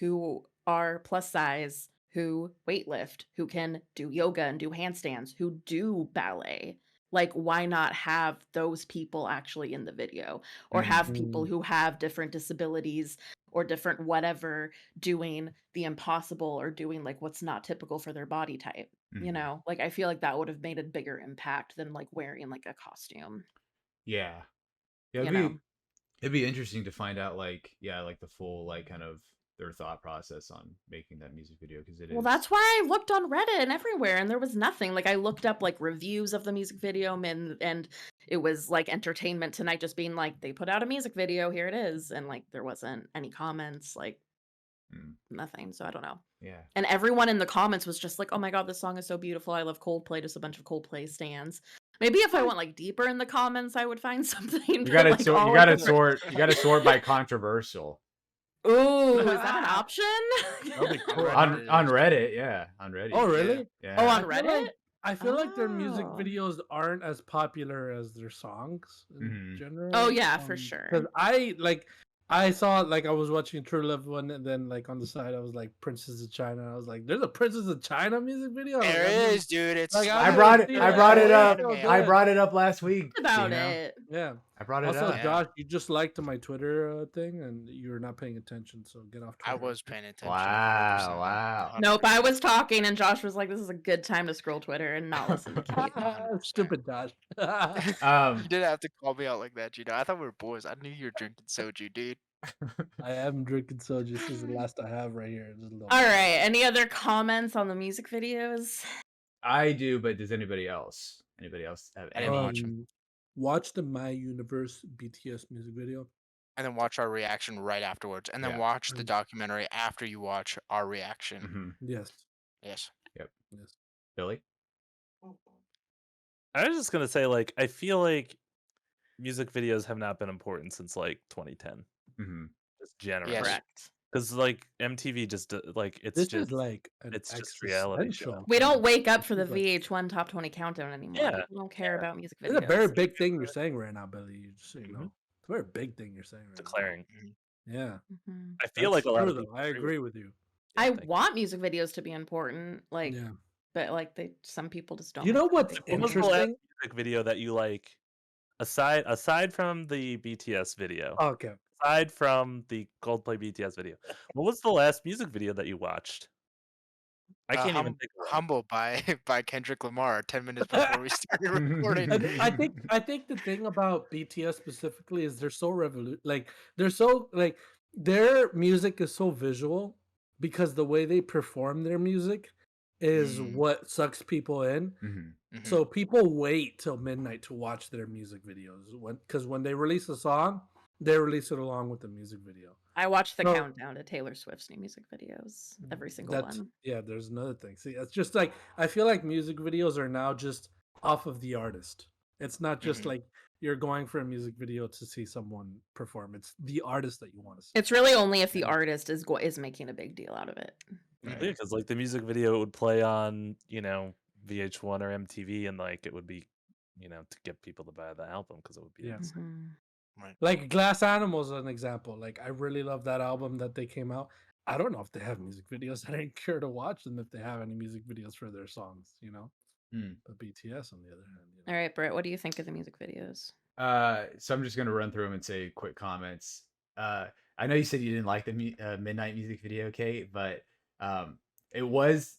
who are plus size, who weightlift, who can do yoga and do handstands, who do ballet. Like why not have those people actually in the video, or have people who have different disabilities or different whatever doing the impossible or doing like what's not typical for their body type. Mhm. Like I feel like that would have made a bigger impact than like wearing like a costume, Yeah, yeah. you know. It'd be interesting to find out like like the full like kind of their thought process on making that music video because it Well, is. that's why I looked on Reddit and everywhere and there was nothing. Like I looked up like reviews of the music video and it was like Entertainment Tonight just being like they put out a music video, here it is, and like there wasn't any comments, like nothing. So I don't know. Yeah. And everyone in the comments was just like, "Oh my god, this song is so beautiful. I love Coldplay." Just a bunch of Coldplay stans. Maybe if I went like deeper in the comments, I would find something. You but, gotta like, sort. all You of gotta them are- sort. You gotta sort by controversial. Ooh, is that an option? That'll be cool. on Reddit, yeah, on Reddit. Oh, really? Yeah. Oh, on I feel Reddit? like- I feel like their music Oh. videos aren't as popular as their songs in Mhm. general. Oh, yeah, for sure. Because I saw like I was watching True Love one, and then like on the side I was like Princess of China. I was like, "There's a Princess of China music video." There Like, I've never- is, dude. It's like, I I've brought never it. seen I it. brought it Oh, up. so I good. brought it up last week. About Gino. it. Yeah. I brought it Also, up. Yeah. Josh, you just liked my Twitter thing, and you were not paying attention. So get off I Twitter. was paying attention. Wow, 100%. wow. Nope, I was talking and Josh was like, "This is a good time to scroll Twitter and not listen to Kate." 100%. Stupid Josh. You didn't have to call me out like that, Gino. I thought we were boys. I knew you were drinking soju, dude. I am drinking soju. This is the last I have right here. Just a little All bit. right, any other comments on the music videos? I do, but does anybody else? Anybody else have I any? didn't watch 'em. watch the My Universe BTS music video. And then watch our reaction right afterwards, and then Yeah. watch the documentary after you watch our reaction. Mm-hmm. Yes. Yes. Yep. Yes. Billy? I was just gonna say, like, I feel like music videos have not been important since like 2010, Mm-hmm. just generally. Yes. Correct. Because like MTV just like it's This just is like an it's just reality show. existential We thing. don't wake up for the This is like- VH1 Top 20 countdown anymore. Yeah, People don't care about music It's videos. a very big thing you're saying right now, Billy. You just so you Mhm. know. It's a very big thing you're saying right declaring. now. Yeah. Mhm. I feel like That's a lot true, of though. people I agree with agree with you. Yeah, I thank you. want music videos to be important, like, Yeah. but like some people just don't. You make know it a what's big deal. What was the last interesting? music video that you like? Aside from the BTS video, Okay. aside from the Coldplay BTS video, what was the last music video that you watched? I can't even think of one. Humble by by Kendrick Lamar 10 minutes before we started recording. I think the thing about BTS specifically is they're so they're so like their music is so visual because the way they perform their music is Mm. what sucks people in. Mm-hmm. Mhm. So people wait till midnight to watch their music videos because when they release a song, they release it along with the music video. I watch the No. countdown to Taylor Swift's new music videos, every single That's one. yeah. There's another thing. See, it's just like I feel like music videos are now just off of the artist. It's not just Mhm. like you're going for a music video to see someone perform. It's the artist that you want to see. It's really only if the Yeah. artist is making a big deal out of it. Right. Yeah, because like the music video would play on VH1 or MTV, and like it would be to get people to buy the album because it would be Yeah. insane. Mhm. Like Glass Animals is an example. Like I really love that album that they came out. I don't know if they have music videos. I didn't care to watch them if they have any music videos for their songs, you know. Hmm. But BTS on the other hand, All right, Britt, what do you think of the music videos? So I'm just gonna run through them and say quick comments. I know you said you didn't like the Midnight music video, Kate, but it was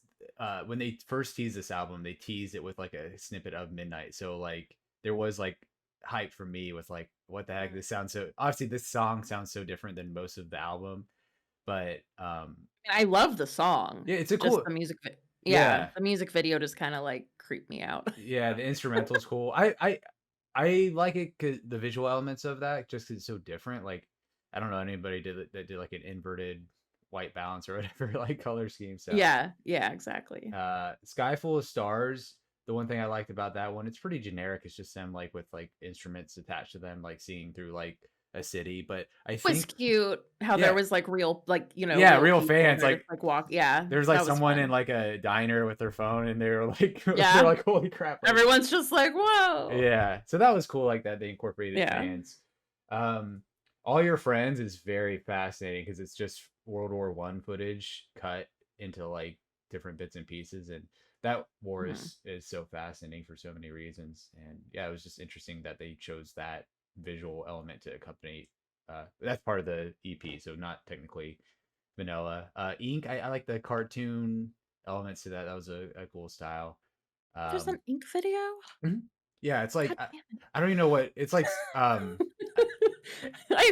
when they first teased this album, they teased it with like a snippet of Midnight. So like there was like hype for me with like, what the heck? This sounds so obviously this song sounds so different than most of the album, but I love the song. yeah, it's a Just cool. the music. Yeah, Yeah. the music video just kind of like creeped me out. Yeah, the instrumental's cool. I like it because the visual elements of that, just 'cause it's so different. Like, I don't know anybody that did like an inverted white balance or whatever like color scheme. So Yeah, exactly. Sky Full of Stars. The one thing I liked about that one, it's pretty generic. It's just them like with like instruments attached to them, like seeing through like a city. But I It was think cute how Yeah. there was like real, like Yeah, real people fans, that like- just, walk. Yeah, there's that like was someone fun. in like a diner with their phone, and they're like, Yeah. they're like, holy crap! Like, Everyone's just like, whoa. yeah, so that was cool. Like that they incorporated Yeah. fans. All Your Friends is very fascinating because it's just World War I footage cut into like different bits and pieces, and that war is so fascinating for so many reasons. And yeah, it was just interesting that they chose that visual element to accompany. That's part of the EP, so not technically vanilla. Ink, I like the cartoon elements to that. That was a cool style. There's an Ink video. Yeah, it's like God damn it. I don't even know what it's like. I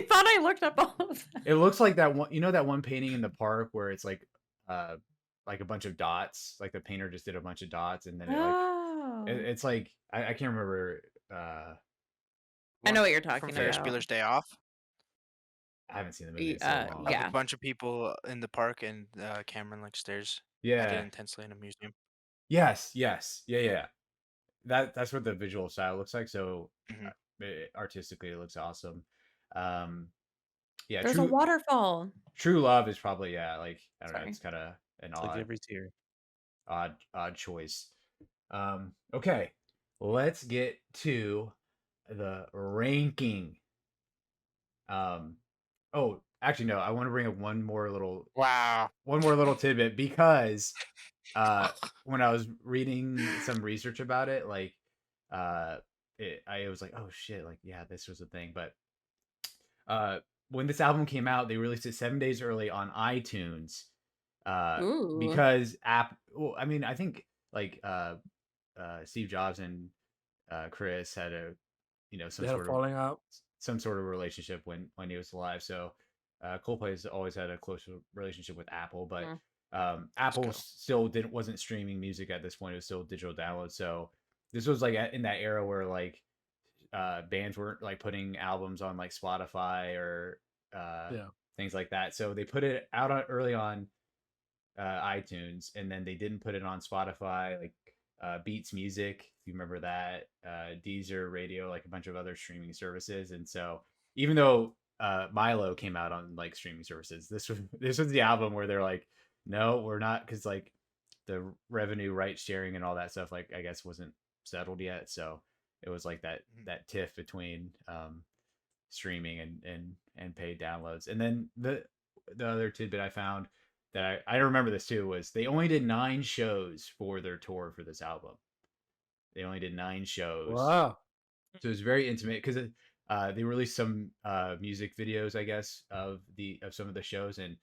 thought I looked up all of that. It looks like that one. You know that one painting in the park where it's like a bunch of dots. Like the painter just did a bunch of dots, and then Oh. it's like I can't remember. I know what you're From talking Ferris about. Bueller's Day Off. I haven't seen the movie in so long. Of Yeah. a bunch of people in the park, and Cameron like stares at it Yeah. intensely in a museum. Yes. Yeah. That's what the visual style looks like. So Mhm. artistically, it looks awesome. Yeah. There's a waterfall. True Love is probably like I don't know. Sorry. It's kind of an It's like every tier. odd choice. Okay, let's get to the ranking. Oh, actually no, I want to bring up one more little Wow. tidbit because when I was reading some research about it, like I was like, oh shit, like yeah, this was a thing. But when this album came out, they released it 7 days early on iTunes. Ooh. Because well, I mean, I think like Steve Jobs and Chris had a falling out. some sort of relationship when he was alive. So Coldplay has always had a close relationship with Apple, but Apple go. still wasn't streaming music at this point. It was still digital download. So this was like in that era where like bands weren't like putting albums on like Spotify or things like that. So they put it out early on iTunes, and then they didn't put it on Spotify, like Beats Music, if you remember that, Deezer Radio, like a bunch of other streaming services. And so even though Milo came out on like streaming services, this was the album where they're like, no, we're not, because like the revenue right sharing and all that stuff, like I guess wasn't settled yet. So it was like that tiff between streaming and paid downloads. And then the other tidbit I found that I remember this too was they only did 9 shows for their tour for this album. They only did 9 shows. Wow. So it was very intimate because they released some music videos, I guess, of some of the shows, and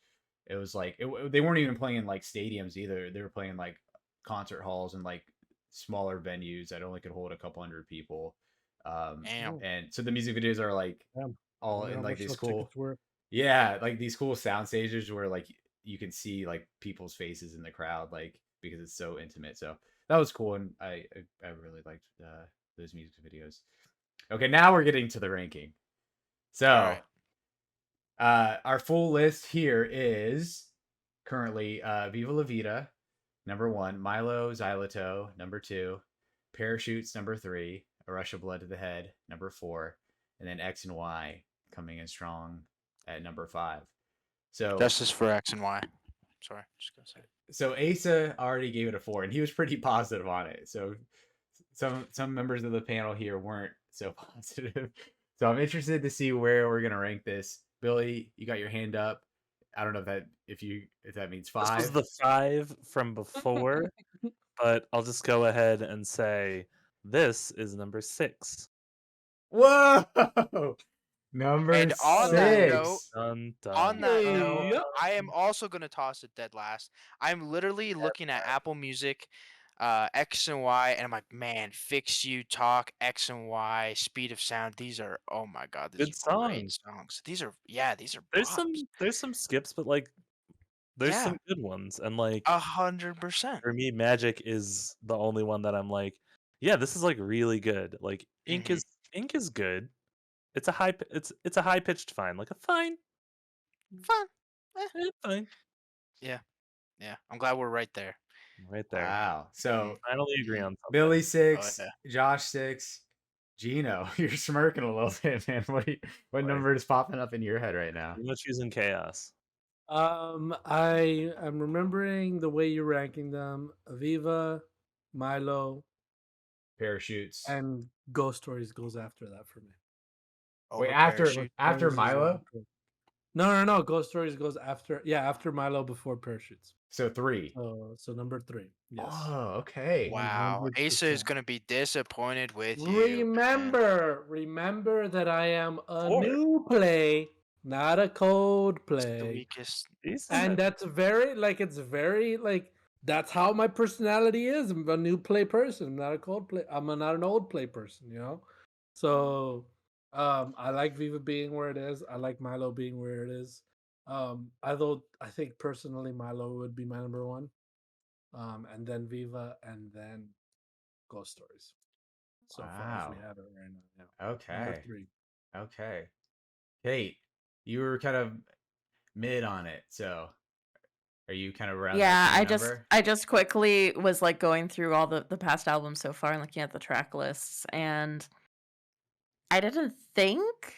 it was like they weren't even playing in like stadiums either. They were playing like concert halls and like smaller venues that only could hold a couple hundred people. And so the music videos are like all in like these cool, like these cool sound stages where like you can see like people's faces in the crowd, like because it's so intimate. So that was cool, and I really liked those music videos. Okay, now we're getting to the ranking. So our full list here is currently Viva La Vida, number 1, Milo Xyloto, number 2, Parachutes, number 3, A Rush of Blood to the Head, number 4, and then X and Y coming in strong at number 5. So Justice for X and Y. Sorry, just gonna say. So Asa already gave it a 4, and he was pretty positive on it. So some members of the panel here weren't so positive. So I'm interested to see where we're gonna rank this. Billy, you got your hand up. I don't know if that means 5. This was the 5 from before, but I'll just go ahead and say this is number 6. Whoa! Number And 6. on that note, On that note, I am also gonna toss it dead last. I'm literally looking at Apple Music, X and Y, and I'm like, man, Fix You, Talk, X and Y, Speed of Sound. These are, oh my god, these Good are great songs. These are There's some skips, but like there's some good ones, and like 100%. for me, Magic is the only one that I'm like, yeah, this is like really good. Like Ink is good. It's a high pitched fine, like a fine, fine. Yeah. I'm glad we're right there. Right there. Wow. So finally agree on something. Billy 6, Josh 6, Gino. You're smirking a little bit, man. What number is popping up in your head right now? I'm choosing Chaos. I am remembering the way you're ranking them: Aviva, Milo, Parachutes, and Ghost Stories goes after that for me. Wait, after Milo? No. Ghost Stories goes after Milo, before Parachutes. So 3. So number 3. Yes. Oh, okay. Wow. 100%. Asa is gonna be disappointed with you. Remember that I am a new play, not a Coldplay. The weakest. And that's very that's how my personality is. I'm a new play person. I'm not a Coldplay. I'm not an old play person, you know? So I like Viva being where it is. I like Milo being where it is. Although I think personally Milo would be my number 1. And then Viva, and then Ghost Stories. So far as we have it right now. Yeah. Okay. Number 3. Okay. Kate, you were kind of mid on it, so are you kind of around? Yeah, number? I just quickly was like going through all the past albums so far and looking at the track lists, and I didn't think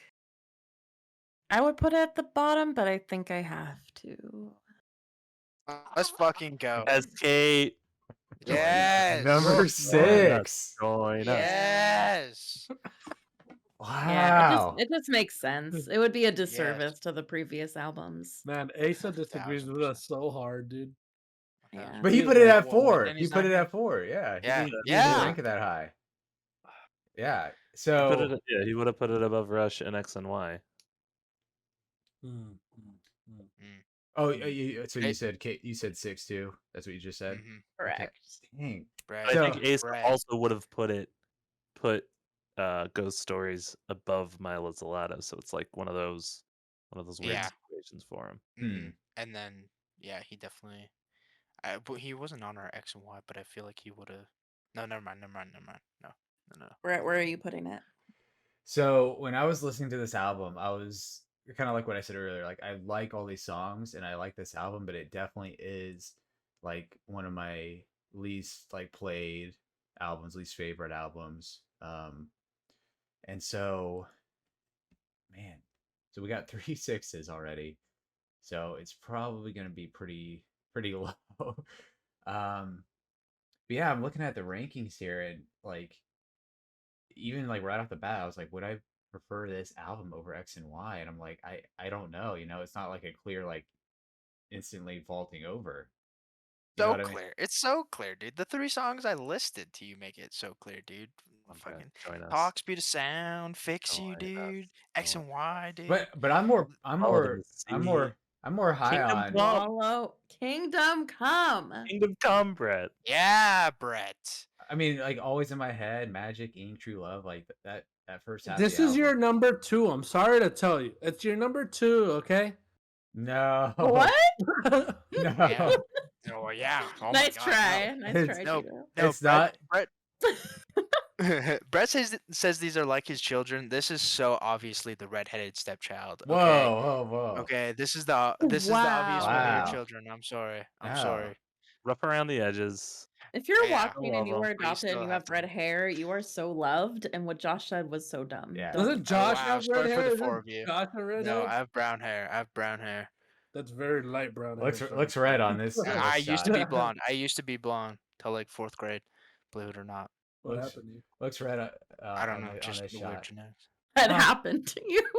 I would put it at the bottom, but I think I have to. Let's fucking go. Yes, Kate. Yes. Number 6. Join us. Yes. Wow. Yeah, it just makes sense. It would be a disservice to the previous albums. Man, Asa disagrees with us so hard, dude. Yeah. But he put it at 4. He put it at 4. Yeah. Yeah. He didn't rank it that high. Yeah. So he would have put it above Rush and X and Y. Oh, so you said Kate, you said 6 too. That's what you just said. Correct. Okay. Dang. Right. I think Ace also would have put Ghost Stories above Milo Gelato, so it's like one of those weird situations for him. And then he definitely. But he wasn't on our X and Y, but I feel like he would have. No, never mind. No. Where are you putting it? So when I was listening to this album, I was kind of like what I said earlier. Like I like all these songs and I like this album, but it definitely is like one of my least like played albums, least favorite albums. And so man, so we got 3 6s already. So it's probably gonna be pretty low. But yeah, I'm looking at the rankings here and like even like right off the bat, I was like, would I prefer this album over X and Y? And I'm like, I don't know, it's not like a clear like instantly vaulting over. You know So what I mean? clear. It's so clear, dude. The 3 songs I listed to you make it so clear, dude. Okay, Fucking join us. Talk, Speed of Sound, Fix You, Join dude. us. X Join and Y, dude. But I'm more Follow the sea. I'm more high Kingdom on Come. Follow Kingdom Come. Kingdom Come, Brett. Yeah, Brett. I mean like always in my head, Magic, Ink, True Love, like that first half. This of the is your album. number 2. I'm sorry to tell you. It's your number 2, okay? No. What? No. Yeah. Oh yeah. Oh my Nice God, try. no. Nice It's- try, No, Gino. no, It's not Brett. Brett says these are like his children. This is so obviously the redheaded stepchild. Whoa, Okay. whoa. Okay. This is the obvious one of your Wow. children. I'm sorry. I'm No. sorry. Rough around the edges. If you're Yeah. watching and you Love were 'em. But you adopted still and you have have to red love 'em. hair, you are so loved, and what Josh said was so dumb. Yeah. Don't- Doesn't Josh wow, have sorry red for hair? the Isn't 4 of you. Josh have red No, hair? I have brown hair. That's very light brown hair. sorry. Looks red on this. on I this used to shot. be blonde. I used to be blonde till like 4th grade. Believe it or not. What Looks- happened to you? Looks red I don't on know. the- Just on this the weird shot. genetics. That Huh. happened to you.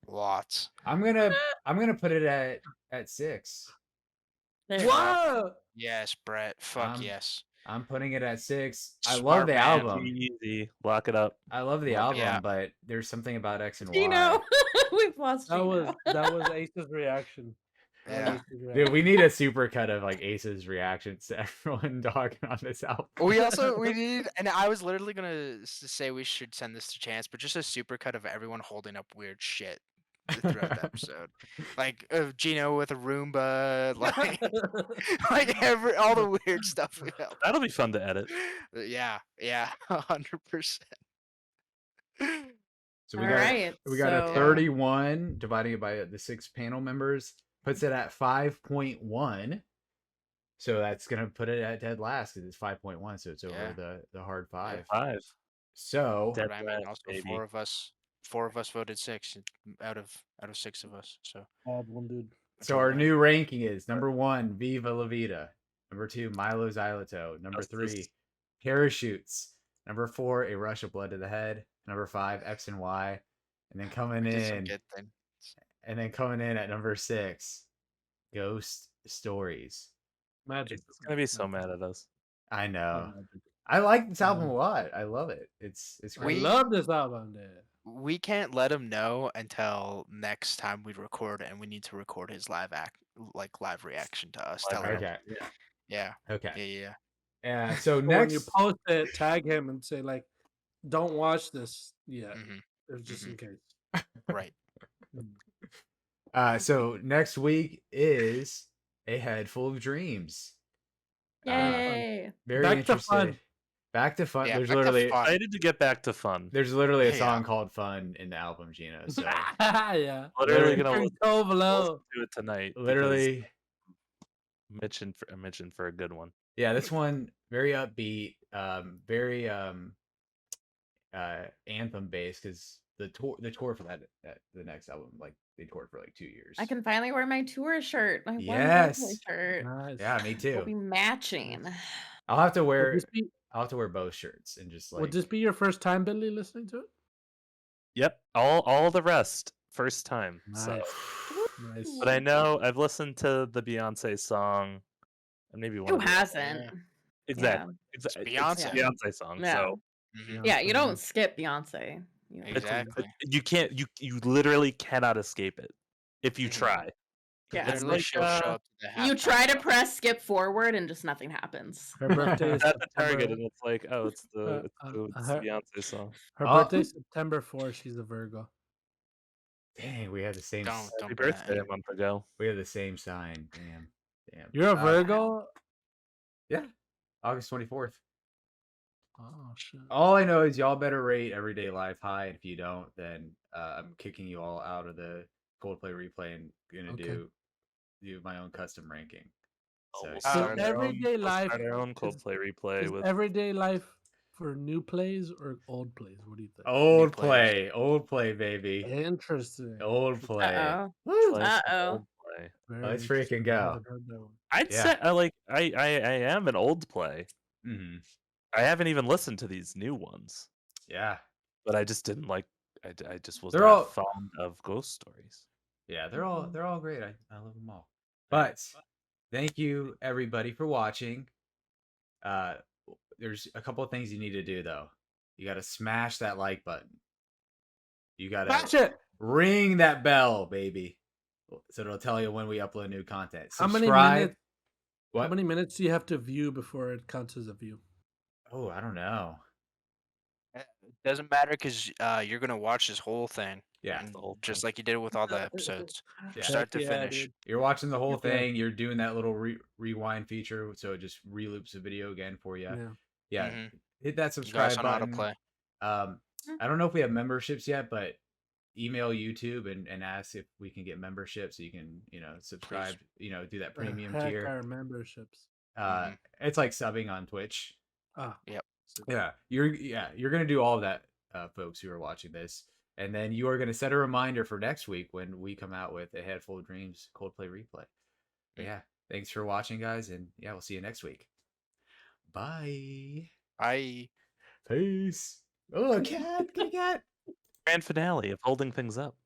Lots. I'm gonna put it at 6. There. What? Yes, Brett. Fuck yes. I'm putting it at 6. I love Smart the man. album. Easy. Lock it up. I love the Love album, it. Yeah. but there's something about X and Y. Gino, we've lost That Gino. was Ace's reaction. That was Yeah. Ace's Dude, reaction. we need a super cut of like Ace's reactions to everyone talking on this album. We need, and I was literally gonna say we should send this to Chance, but just a super cut of everyone holding up weird shit throughout the episode, like Gino with a Roomba, like all the weird stuff we have. That'll be fun to edit. Yeah, 100%. So All right, we got a so- 31 dividing it by the 6 panel members puts it at 5.1. So that's gonna put it at dead last because it's 5.1. So it's over Yeah. the hard 5. 5. So Dead But I mean, last, also baby. four of us voted 6 out of 6 of us. So Bald one, dude. So our new ranking is number 1, Viva La Vida. Number 2, Milo Xyloto. Number Justice. 3, Parachutes. Number 4, A Rush of Blood to the Head. Number 5, X and Y. And then coming did some in, good thing. at number 6, Ghost Stories. Magic. He's gonna be so mad at us. I know. Magic. I like this album a lot. I love it. It's I great. love this album, dude. We can't let him know until next time we record, and we need to record his live reaction to us. Live Telling him, Okay. yeah, Okay. yeah. So But when you next, post it, tag him and say like, "Don't watch this yet." hmm There's just in case. Right. so next week is A Head Full of Dreams. Yay. Very Back to interested. fun. Back to fun. Yeah, there's back to literally fun. Excited to get back to fun. there's literally a Yeah. song called "Fun" in the album, Gino. So Yeah. Literally gonna Turn listen Tove Lo. to it tonight. because literally, I'm itching for a good one. yeah, this one very upbeat, very anthem based because the tour for that the next album, like they toured for like 2 years. I can finally wear my tour shirt. My one Yes. Coldplay shirt. Nice. Yeah, me We'll be too. matching. I'll have to Would wear this be, both shirts and just like would this be your first time, Billy, listening to it? Yep, all the rest first time. So, Nice. but I know I've listened to the Beyonce song, and maybe one. Who of the- hasn't? Exactly. Exactly. Beyonce. Beyonce song. Yeah. So Mhm. Yeah, you don't skip Beyonce. You know. Exactly. you can't. You literally cannot escape it if you Mhm. try. Yeah. It's Literally, like, she'll show up to the You halftime try to show. press skip forward and just nothing happens. Her birthday is at the Target, September. and it's like, oh, it's the her- Beyonce song. Her Oh. birthday September 4th. She's a Virgo. dang, we had the same. Don't Happy put that birthday a in. month ago. We had the same sign. Damn. You're a Uh, Virgo. Yeah, August 24th. Oh shit. All I know is y'all better rate Everyday Life high. And if you don't, then I'm kicking you all out of the Coldplay replay and gonna Okay. do my own custom ranking. So We'll So start our own. Everyday We'll Life start our own is- Coldplay replay Is with. Everyday Life for new plays or old plays? What do you think? old players. play, baby. Interesting. Old play. Uh-oh. Woo! Play Uh-oh. Coldplay. Very Let's interesting. freaking I go. haven't heard that one. I'd Yeah. say I am an old play. Hmm. I haven't even listened to these new ones, Yeah. but I just didn't like. I just was They're not all- fond of ghost stories. Yeah, they're all great. I love them all. But thank you everybody for watching. There's a couple of things you need to do though. You got to smash that like button. You got Smash to it. ring that bell, baby, so it'll tell you when we upload new content. How Subscribe. many minutes? What? How many minutes do you have to view before it counts as a view? Oh, I don't know. It doesn't matter because you're gonna watch this whole thing. Yeah. and The whole just thing. like you did with all the episodes, Yeah. start to Heck yeah, finish. dude. You're watching the whole Yeah. thing. You're doing that little rewind feature, so it just reloops the video again for you. Yeah. Yeah. Mhm. Hit that You subscribe guys on button. autoplay. I don't know if we have memberships yet, but email YouTube and ask if we can get membership so you can, subscribe, do that premium Heck tier. our memberships. It's like subbing on Twitch. Ah. Yep. Yeah. You're going to do all of that, folks who are watching this. And then you are going to set a reminder for next week when we come out with a Head Full of Dreams Coldplay replay. But yeah. Thanks for watching, guys. And yeah, we'll see you next week. Bye. I Peace. Oh, a cat. Get a cat. Grand finale of holding things up.